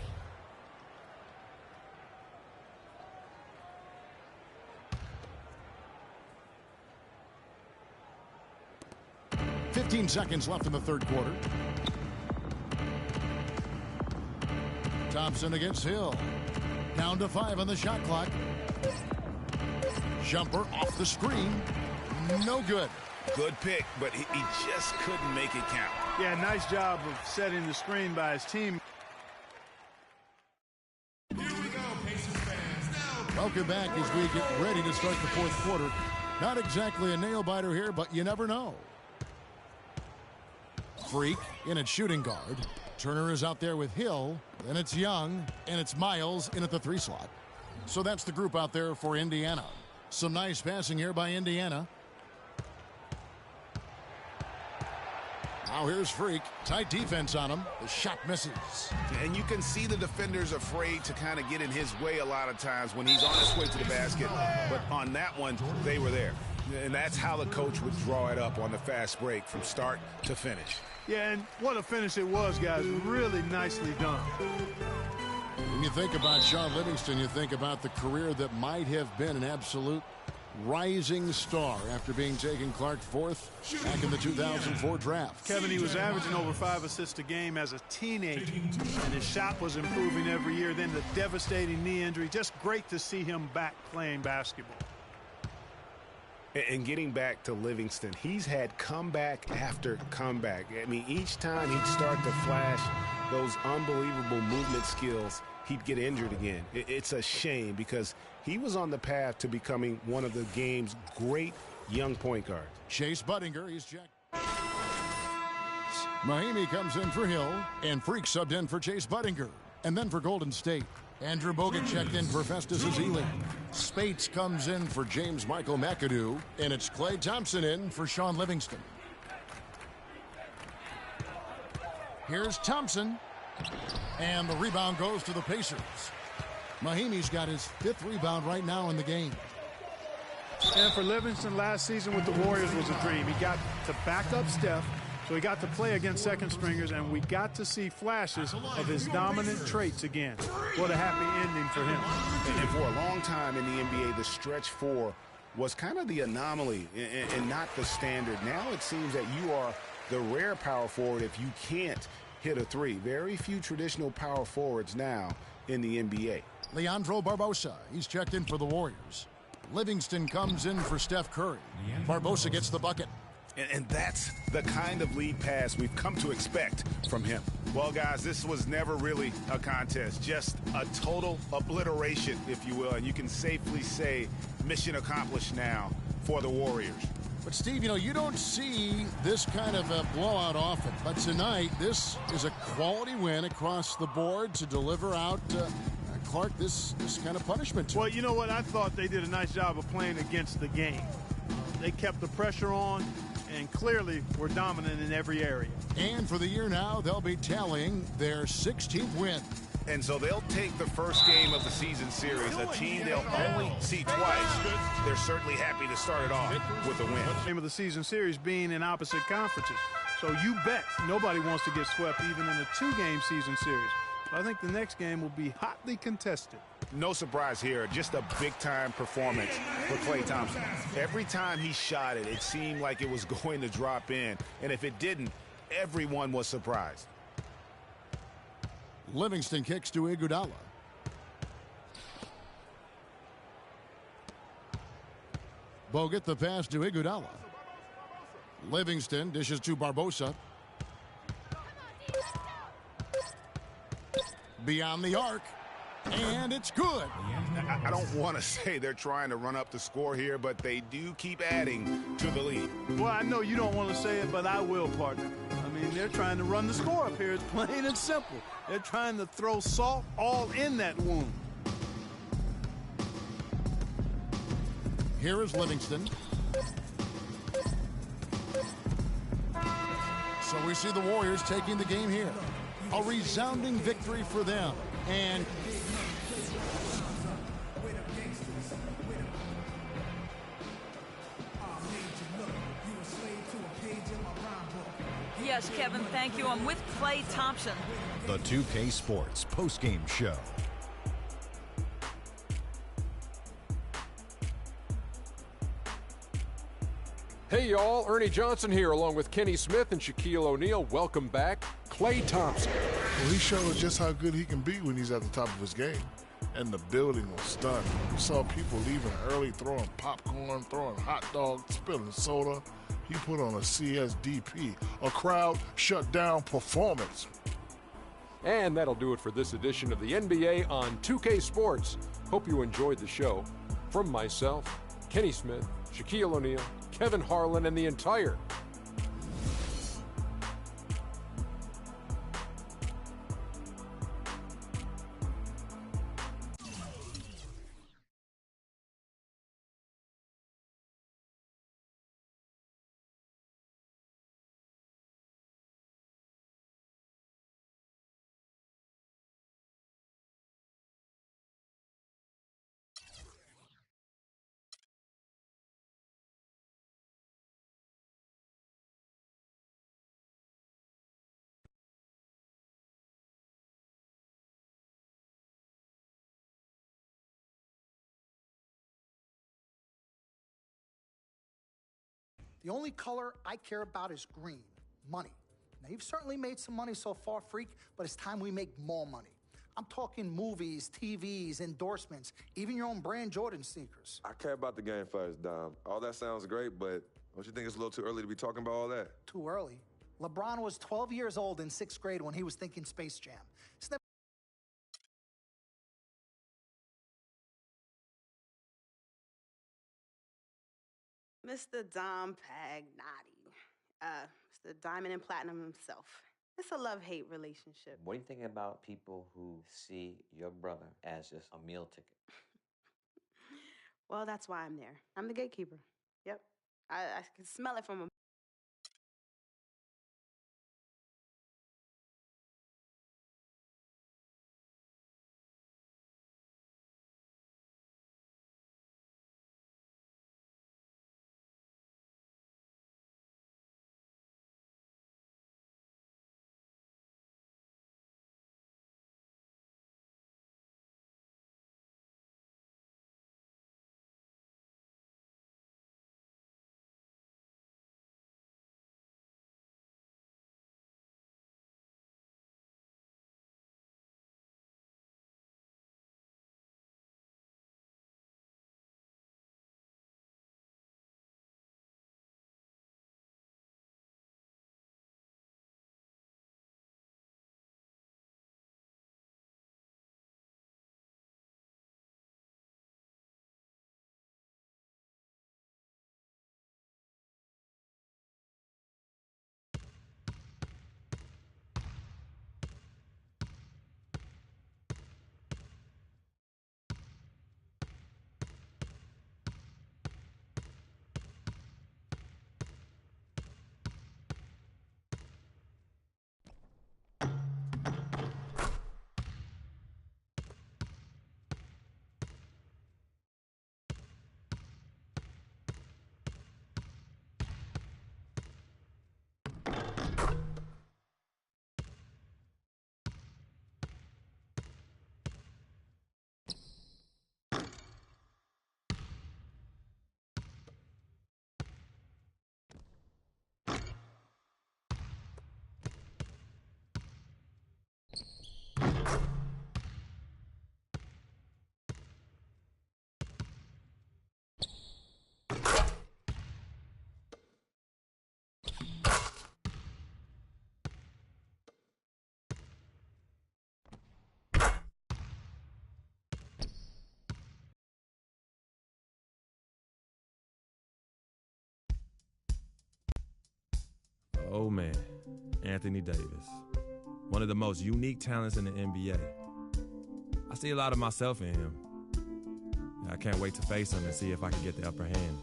"15 seconds left in the third quarter. Thompson against Hill. Down to 5 on the shot clock. Jumper off the screen. No good. Good pick, but he just couldn't make it count. Yeah, nice job of setting the screen by his team. Welcome back as we get ready to start the fourth quarter. Not exactly a nail-biter here, but you never know. Freak in at shooting guard. Turner is out there with Hill. Then it's Young, and it's Miles in at the 3 slot. So that's the group out there for Indiana. Some nice passing here by Indiana. Now here's Freak. Tight defense on him. The shot misses. And you can see the defenders afraid to kind of get in his way a lot of times when he's on his way to the basket. But on that one, they were there. And that's how the coach would draw it up on the fast break from start to finish. Yeah, and what a finish it was, guys. Really nicely done. When you think about Sean Livingston, you think about the career that might have been an absolute rising star after being taken Clark 4th back in the 2004 draft. Kevin, he was averaging over 5 assists a game as a teenager, and his shot was improving every year. Then the devastating knee injury. Just great to see him back playing basketball. And getting back to Livingston, he's had comeback after comeback. I mean, each time he'd start to flash those unbelievable movement skills, he'd get injured again. It's a shame because he was on the path to becoming one of the game's great young point guards. Chase Budinger, he's checked. Mahimi comes in for Hill, and Freak subbed in for Chase Budinger. And then for Golden State, Andrew Bogut checked in for Festus Ezeli. Spates comes in for James Michael McAdoo, and it's Klay Thompson in for Sean Livingston. Here's Thompson, and the rebound goes to the Pacers. Mahimi's got his 5th rebound right now in the game. And for Livingston, last season with the Warriors was a dream. He got to back up Steph, so he got to play against second stringers, and we got to see flashes of his dominant traits again. What a happy ending for him. And for a long time in the NBA, the stretch 4 was kind of the anomaly and not the standard. Now it seems that you are the rare power forward if you can't hit a 3. Very few traditional power forwards now in the NBA. Leandro Barbosa, he's checked in for the Warriors. Livingston comes in for Steph Curry. Barbosa gets the bucket. And that's the kind of lead pass we've come to expect from him. Well, guys, this was never really a contest, just a total obliteration, if you will. And you can safely say mission accomplished now for the Warriors. But, Steve, you know, you don't see this kind of a blowout often. But tonight, this is a quality win across the board to deliver out Clark this kind of punishment to Well, him. you know what? I thought they did a nice job of playing against the game. They kept the pressure on and clearly were dominant in every area. And for the year now, they'll be tallying their 16th win. And so they'll take the first game of the season series, a team they'll only see twice. They're certainly happy to start it off with a win. Game of the season series being in opposite conferences. So you bet nobody wants to get swept even in a two-game season series. I think the next game will be hotly contested. No surprise here, just a big-time performance for Klay Thompson. Every time he shot it, it seemed like it was going to drop in. And if it didn't, everyone was surprised. Livingston kicks to Iguodala. Bogut the pass to Iguodala. Livingston dishes to Barbosa. Beyond the arc. And it's good. I don't want to say they're trying to run up the score here, but they do keep adding to the lead. Well, I know you don't want to say it, but I will, partner. I mean, they're trying to run the score up here. It's plain and simple. They're trying to throw salt all in that wound. Here is Livingston. So we see the Warriors taking the game here. A resounding victory for them. And Yes, Kevin, thank you. I'm with Klay Thompson. The 2K Sports postgame show. Hey, y'all. Ernie Johnson here, along with Kenny Smith and Shaquille O'Neal. Welcome back. Klay Thompson. Well, he showed us just how good he can be when he's at the top of his game. And the building was stunned. We saw people leaving early, throwing popcorn, throwing hot dogs, spilling soda. He put on a CSDP, a crowd shut down performance. And that'll do it for this edition of the NBA on 2K Sports. Hope you enjoyed the show. From myself, Kenny Smith, Shaquille O'Neal, Kevin Harlan, and the entire The only color I care about is green, money. Now, you've certainly made some money so far, Freak, but it's time we make more money. I'm talking movies, TVs, endorsements, even your own brand Jordan sneakers. I care about the game first, Dom. All that sounds great, but don't you think it's a little too early to be talking about all that? Too early. LeBron was 12 years old in 6th grade when he was thinking Space Jam. It's never Mr. Dom Pagnotti. Mr. Diamond and Platinum himself. It's a love-hate relationship. What do you think about people who see your brother as just a meal ticket? Well, that's why I'm there. I'm the gatekeeper. Yep. I can smell it from a Oh, man. Anthony Davis. One of the most unique talents in the NBA. I see a lot of myself in him. I can't wait to face him and see if I can get the upper hand.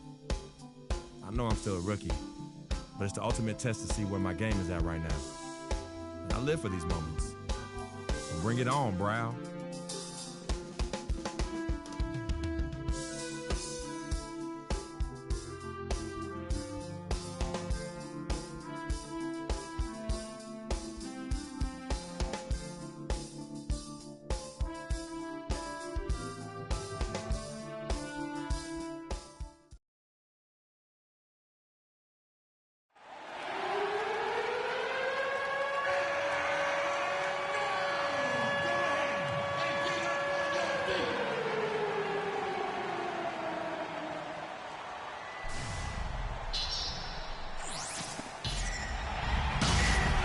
I know I'm still a rookie, but it's the ultimate test to see where my game is at right now. And I live for these moments. So bring it on, Brow.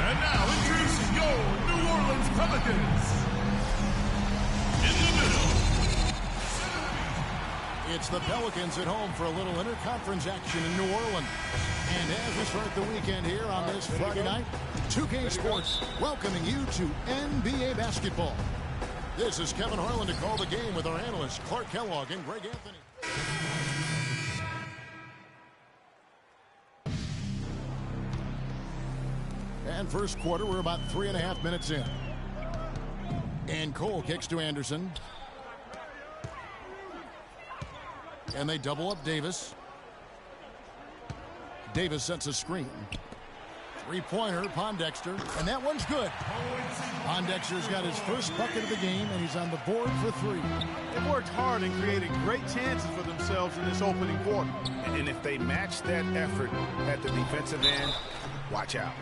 And now introducing your New Orleans Pelicans. In the middle. It's the Pelicans at home for a little interconference action in New Orleans. And as we start the weekend here on this Friday night, 2K Sports welcoming you to NBA basketball. This is Kevin Harlan to call the game with our analysts Clark Kellogg and Greg Anthony. And first quarter, we're about 3.5 minutes in. And Cole kicks to Anderson. And they double up Davis. Davis sets a screen. Three-pointer, Pondexter, and that one's good. Pondexter's got his first bucket of the game, and he's on the board for three. They've worked hard and created great chances for themselves in this opening quarter. And if they match that effort at the defensive end, watch out.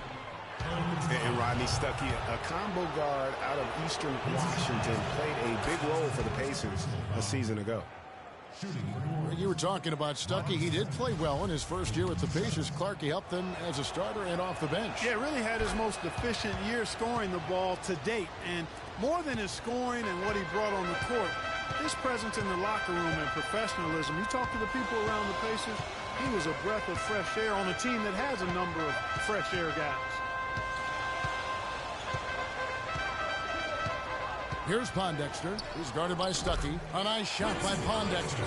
And Rodney Stuckey, a combo guard out of Eastern Washington, played a big role for the Pacers a season ago. You were talking about Stuckey. He did play well in his first year with the Pacers. Clark, he helped them as a starter and off the bench. Yeah, really had his most efficient year scoring the ball to date. And more than his scoring and what he brought on the court, his presence in the locker room and professionalism. You talk to the people around the Pacers, he was a breath of fresh air on a team that has a number of fresh air guys. Here's Pondexter. He's guarded by Stuckey. A nice shot by Pondexter.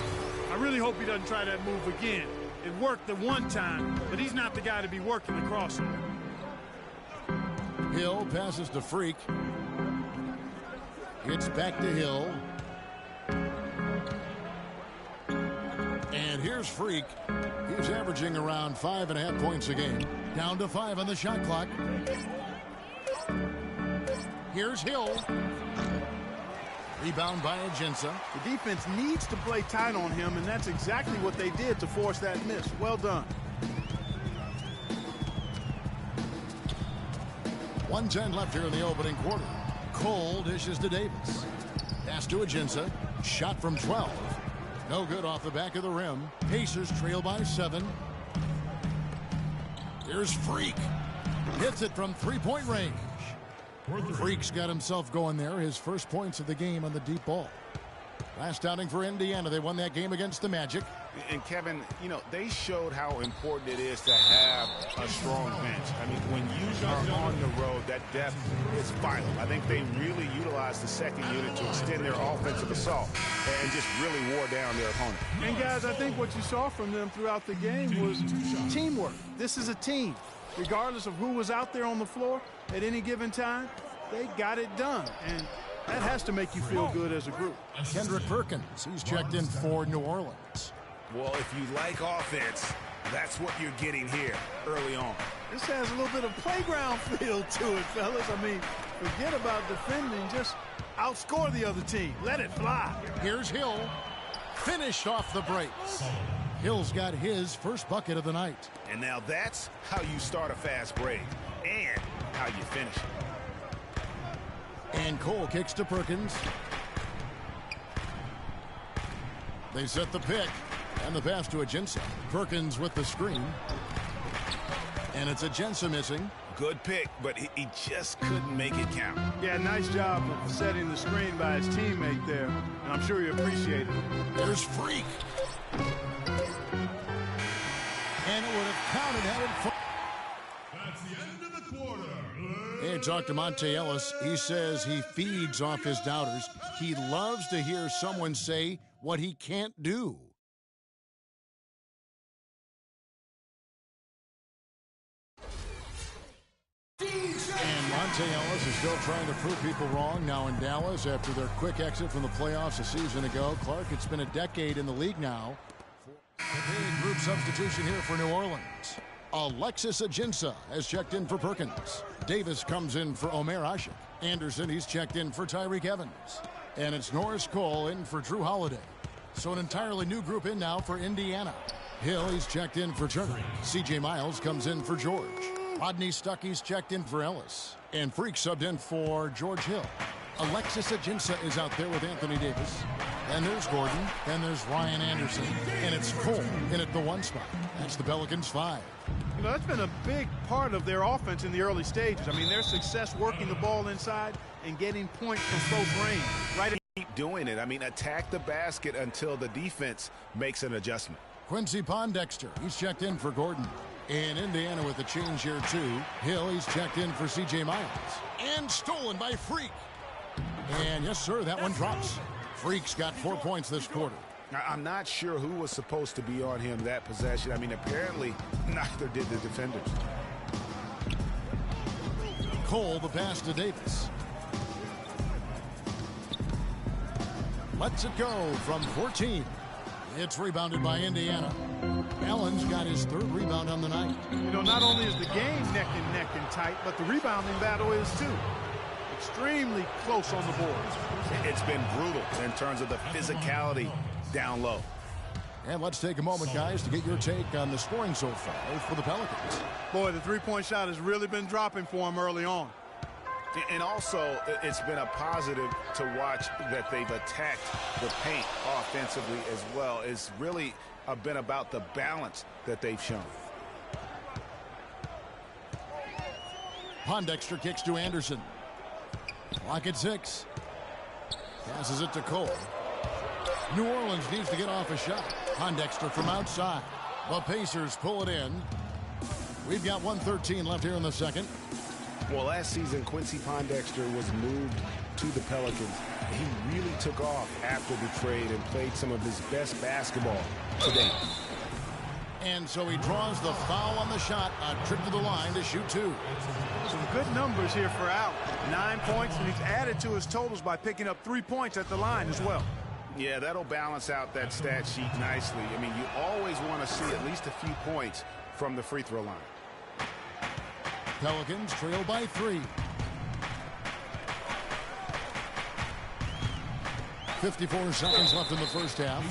I really hope he doesn't try that move again. It worked the one time, but he's not the guy to be working the crossover. Hill passes to Freak. It's back to Hill. And here's Freak. He's averaging around 5.5 points a game. Down to 5 on the shot clock. Here's Hill. Rebound by Agenza. The defense needs to play tight on him, and that's exactly what they did to force that miss. Well done. 1:10 left here in the opening quarter. Cole dishes to Davis. Pass to Agenza. Shot from 12. No good off the back of the rim. Pacers trail by 7. Here's Freak. Hits it from three-point range. Freak's got himself going there. His first points of the game on the deep ball. Last outing for Indiana. They won that game against the Magic. And Kevin, you know, they showed how important it is to have a strong bench. I mean, when you are on the road, that depth is vital. I think they really utilized the second unit to extend their offensive assault and just really wore down their opponent. And guys, I think what you saw from them throughout the game was teamwork. This is a team. Regardless of who was out there on the floor at any given time, they got it done. And that has to make you feel good as a group. Kendrick Perkins, he's checked in for New Orleans. Well, if you like offense, that's what you're getting here early on. This has a little bit of playground feel to it, fellas. I mean, forget about defending. Just outscore the other team. Let it fly. Here's Hill. Finished off the breaks. Hill's got his first bucket of the night. And now that's how you start a fast break and how you finish it. And Cole kicks to Perkins. They set the pick. And the pass to Agenza. Perkins with the screen. And it's Agenza missing. Good pick, but he just couldn't make it count. Yeah, nice job of setting the screen by his teammate there. And I'm sure he appreciated it. There's Freak. And it would have counted had it. That's the end NBA and talked to Monte Ellis. He says he feeds off his doubters. He loves to hear someone say what he can't do. And Monte Ellis is still trying to prove people wrong now in Dallas after their quick exit from the playoffs a season ago. Clark, it's been a decade in the league now. A big group substitution here for New Orleans. Alexis Ajinça has checked in for Perkins. Davis comes in for Omer Ashik. Anderson, he's checked in for Tyreek Evans. And it's Norris Cole in for Drew Holiday. So an entirely new group in now for Indiana. Hill, he's checked in for Turner. C.J. Miles comes in for George. Rodney Stuckey's checked in for Ellis. And Freak subbed in for George Hill. Alexis Ajinça is out there with Anthony Davis. And there's Gordon. And there's Ryan Anderson. And it's Cole in at the 1 spot. That's the Pelicans 5. You know, that's been a big part of their offense in the early stages. I mean, their success working the ball inside and getting points from close range. Right. Keep doing it. I mean, attack the basket until the defense makes an adjustment. Quincy Pondexter, he's checked in for Gordon. In Indiana with the change here, too. Hill, he's checked in for C.J. Miles. And stolen by Freak. And yes, sir, that one drops. Freak's got 4 points this quarter. I'm not sure who was supposed to be on him that possession. I mean, apparently, neither did the defenders. Cole, the pass to Davis. Lets it go from 14. It's rebounded by Indiana. Allen's got his 3rd rebound on the night. You know, not only is the game neck and tight, but the rebounding battle is too. Extremely close on the boards. It's been brutal in terms of the physicality down low. And let's take a moment, guys, to get your take on the scoring so far for the Pelicans. Boy, the three-point shot has really been dropping for them early on. And also, it's been a positive to watch that they've attacked the paint offensively as well. It's really been about the balance that they've shown. Pondexter kicks to Anderson. Clock at 6. Passes it to Cole. New Orleans needs to get off a shot. Pondexter from outside. The Pacers pull it in. We've got 1:13 left here in the second. Well, last season, Quincy Pondexter was moved to the Pelicans. He really took off after the trade and played some of his best basketball today. And so he draws the foul on the shot. A trip to the line to shoot 2. Some good numbers here for Al. 9 points, and he's added to his totals by picking up 3 points at the line as well. Yeah, that'll balance out that stat sheet nicely. I mean, you always want to see at least a few points from the free throw line. Pelicans trail by 3. 54 seconds left in the first half.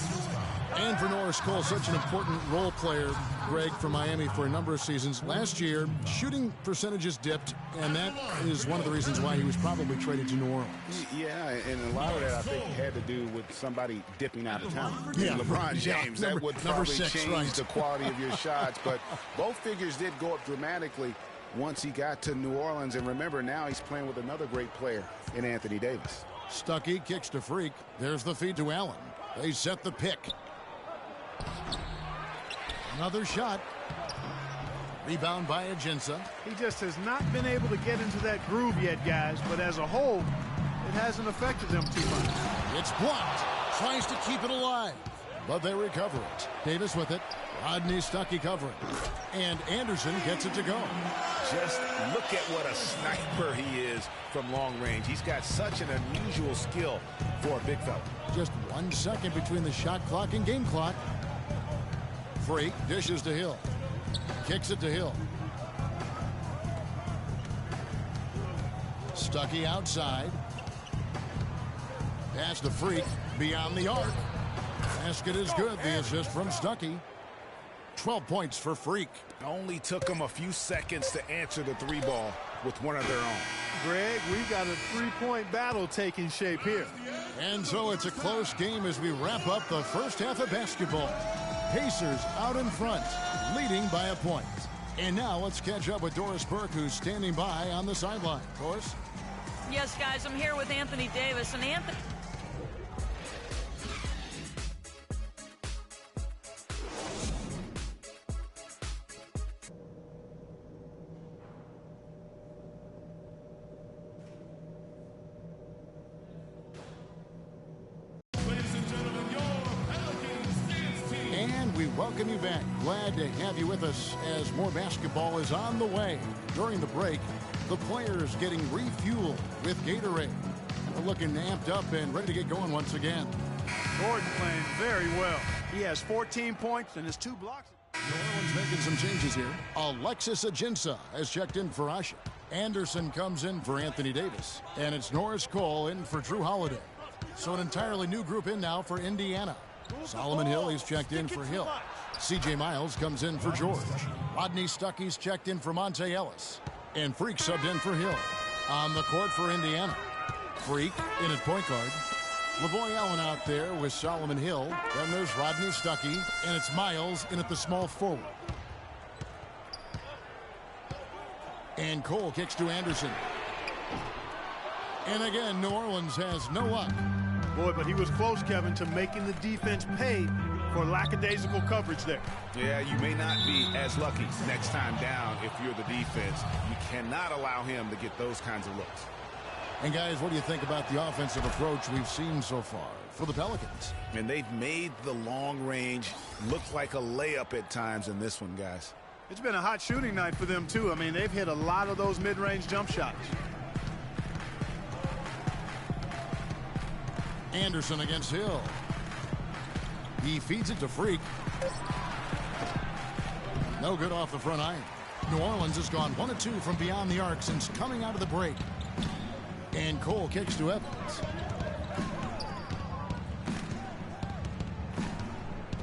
And for Norris Cole, such an important role player, Greg, for Miami for a number of seasons. Last year, shooting percentages dipped, and that is one of the reasons why he was probably traded to New Orleans. Yeah, and a lot of that, I think, had to do with somebody dipping out of town. Yeah. LeBron James, that would probably 6, change right. the quality of your shots. But both figures did go up dramatically once he got to New Orleans. And remember, now he's playing with another great player in Anthony Davis. Stuckey kicks to Freak. There's the feed to Allen. They set the pick. Another shot. Rebound by Ajinça. He just has not been able to get into that groove yet, guys. But as a whole, it hasn't affected them too much. It's blocked. Tries to keep it alive. But they recover it. Davis with it. Rodney Stuckey covering. And Anderson gets it to go. Just look at what a sniper he is from long range. He's got such an unusual skill for a big fella. Just 1 second between the shot clock and game clock. Freak dishes to Hill. Kicks it to Hill. Stuckey outside. Pass to Freak. Beyond the arc. Basket is good. The assist from Stuckey. 12 points for Freak. Only took them a few seconds to answer the 3-ball with one of their own. Greg, we've got a 3-point battle taking shape here. And so it's a close game as we wrap up the first half of basketball. Pacers out in front, leading by a point. And now let's catch up with Doris Burke, who's standing by on the sideline. Doris? Yes, guys, I'm here with Anthony Davis. And Anthony... welcome you back. Glad to have you with us as more basketball is on the way. During the break, the players getting refueled with Gatorade. They're looking amped up and ready to get going once again. Gordon playing very well. He has 14 points and his 2 blocks. New Orleans making some changes here. Alexis Ajinça has checked in for Asha. Anderson comes in for Anthony Davis. And it's Norris Cole in for Drew Holiday. So an entirely new group in now for Indiana. Solomon Hill, he's checked in for Hill. C.J. Miles comes in for George. Rodney Stuckey's checked in for Monte Ellis. And Freak subbed in for Hill. On the court for Indiana, Freak in at point guard. Lavoy Allen out there with Solomon Hill. Then there's Rodney Stuckey, and it's Miles in at the small forward. And Cole kicks to Anderson. And again, New Orleans has no luck. Boy, but he was close, Kevin, to making the defense pay for lackadaisical coverage there. Yeah, you may not be as lucky next time down if you're the defense. You cannot allow him to get those kinds of looks. And guys, what do you think about the offensive approach we've seen so far for the Pelicans? And they've made the long range look like a layup at times in this one, guys. It's been a hot shooting night for them, too. I mean, they've hit a lot of those mid-range jump shots. Anderson against Hill. He feeds it to Freak. No good off the front iron. New Orleans has gone 1 of 2 from beyond the arc since coming out of the break. And Cole kicks to Evans.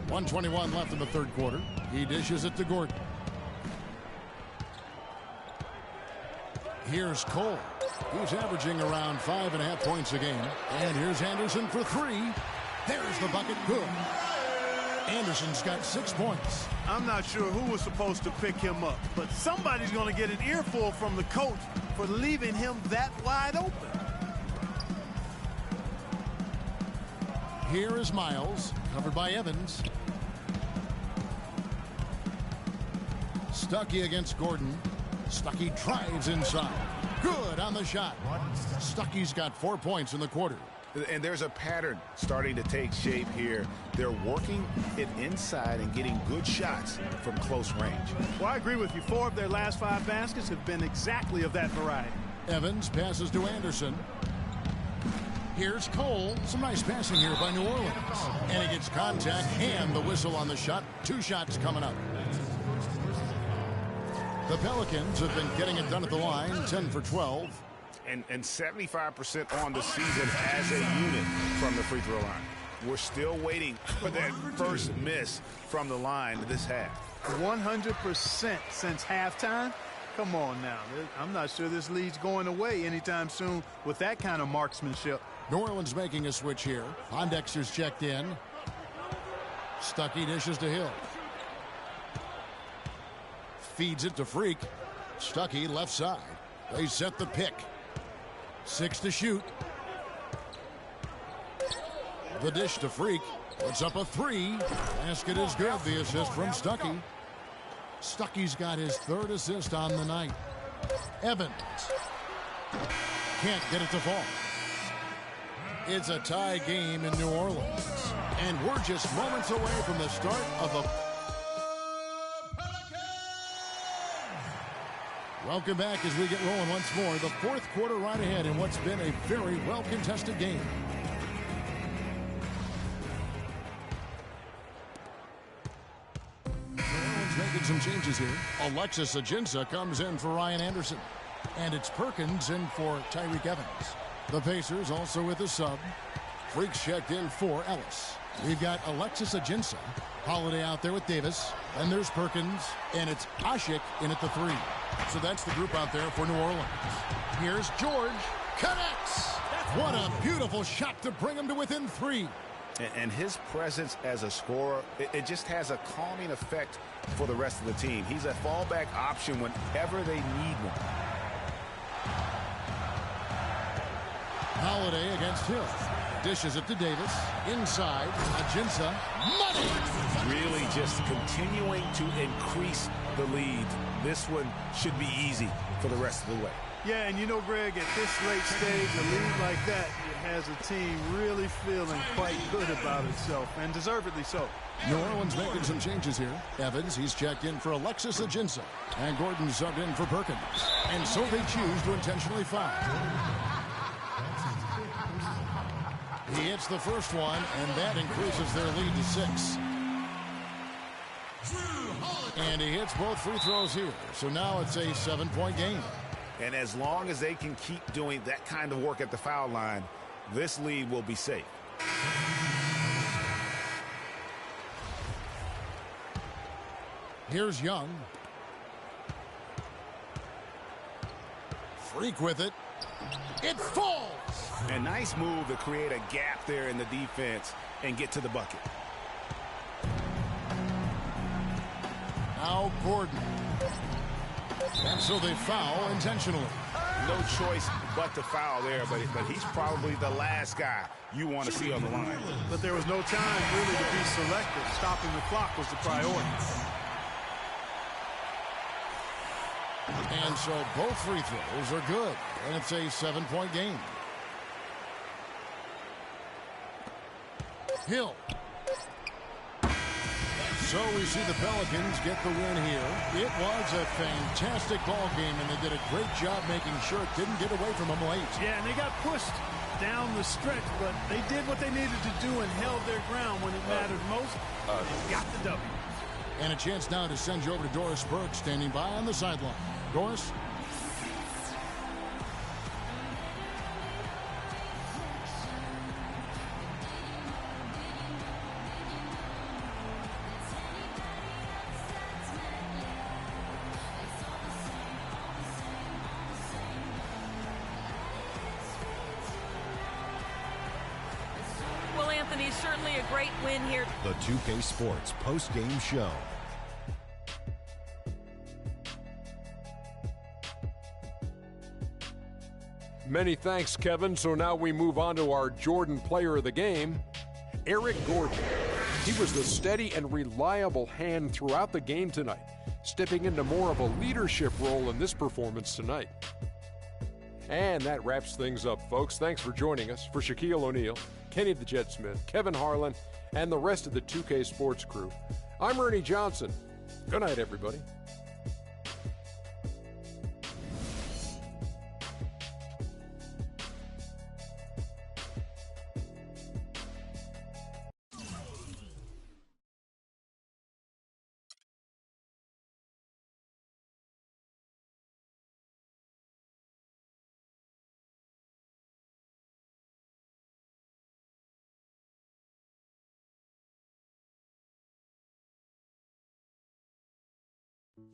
1:21 left in the third quarter. He dishes it to Gordon. Here's Cole. He's averaging around 5.5 points a game. And here's Anderson for 3. There's the bucket. Good. Anderson's got 6 points. I'm not sure who was supposed to pick him up, but somebody's going to get an earful from the coach for leaving him that wide open. Here is Miles, covered by Evans. Stuckey against Gordon. Stuckey drives inside. Good on the shot. Stuckey's got 4 points in the quarter. And there's a pattern starting to take shape here. They're working it inside and getting good shots from close range. Well, I agree with you. 4 of their last 5 baskets have been exactly of that variety. Evans passes to Anderson. Here's Cole. Some nice passing here by New Orleans. And he gets contact and the whistle on the shot. 2 shots coming up. The Pelicans have been getting it done at the line, 10 for 12. And 75% on the season as a unit from the free throw line. We're still waiting for that first miss from the line this half. 100% since halftime? Come on now. I'm not sure this lead's going away anytime soon with that kind of marksmanship. New Orleans making a switch here. Pondexter's checked in. Stuckey dishes to Hill. Feeds it to Freak. Stuckey left side. They set the pick. 6 to shoot. The dish to Freak. Puts up a 3. Basket is good. The assist from Stuckey. Stuckey's got his 3rd assist on the night. Evans can't get it to fall. It's a tie game in New Orleans. And we're just moments away from the start of the... Welcome back as we get rolling once more. The 4th quarter right ahead in what's been a very well-contested game. New Orleans making some changes here. Alexis Ajinça comes in for Ryan Anderson. And it's Perkins in for Tyreek Evans. The Pacers also with a sub. Freaks checked in for Ellis. We've got Alexis Ajinça. Holiday out there with Davis. And there's Perkins. And it's Asik in at the 3. So that's the group out there for New Orleans. Here's George. Connects. What a beautiful shot to bring him to within 3. And his presence as a scorer, it just has a calming effect for the rest of the team. He's a fallback option whenever they need one. Holiday against Hill. Dishes it to Davis. Inside. Ajinça. Money! Really just continuing to increase the lead. This one should be easy for the rest of the way. Yeah, and you know, Greg, at this late stage, a lead like that, it has a team really feeling quite good about itself, and deservedly so. New Orleans making some changes here. Evans, he's checked in for Alexis Ajinça. And Gordon subbed in for Perkins. And so they choose to intentionally foul. He hits the first one, and that increases their lead to 6. And he hits both free throws here. So now it's a 7-point game. And as long as they can keep doing that kind of work at the foul line, this lead will be safe. Here's Young. Freak with it. It falls! A nice move to create a gap there in the defense and get to the bucket. Now Gordon. And so they foul intentionally. No choice but to foul there, but he's probably the last guy you want to see on the line. But there was no time really to be selective. Stopping the clock was the priority. And so both free throws are good. And it's a 7-point game. Hill. So we see the Pelicans get the win here. It was a fantastic ball game, and they did a great job making sure it didn't get away from them late. Yeah, and they got pushed down the stretch, but they did what they needed to do and held their ground when it mattered most. They got the W. And a chance now to send you over to Doris Burke, standing by on the sideline. Doris? Well, Anthony, certainly a great win here. The 2K Sports post-game show. Many thanks, Kevin. So now we move on to our Jordan player of the game, Eric Gordon. He was the steady and reliable hand throughout the game tonight, stepping into more of a leadership role in this performance tonight. And that wraps things up, folks. Thanks for joining us. For Shaquille O'Neal, Kenny the Jet Smith, Kevin Harlan, and the rest of the 2K Sports crew, I'm Ernie Johnson. Good night, everybody.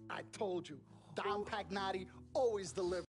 I told you, Dom Pagnotti always delivers.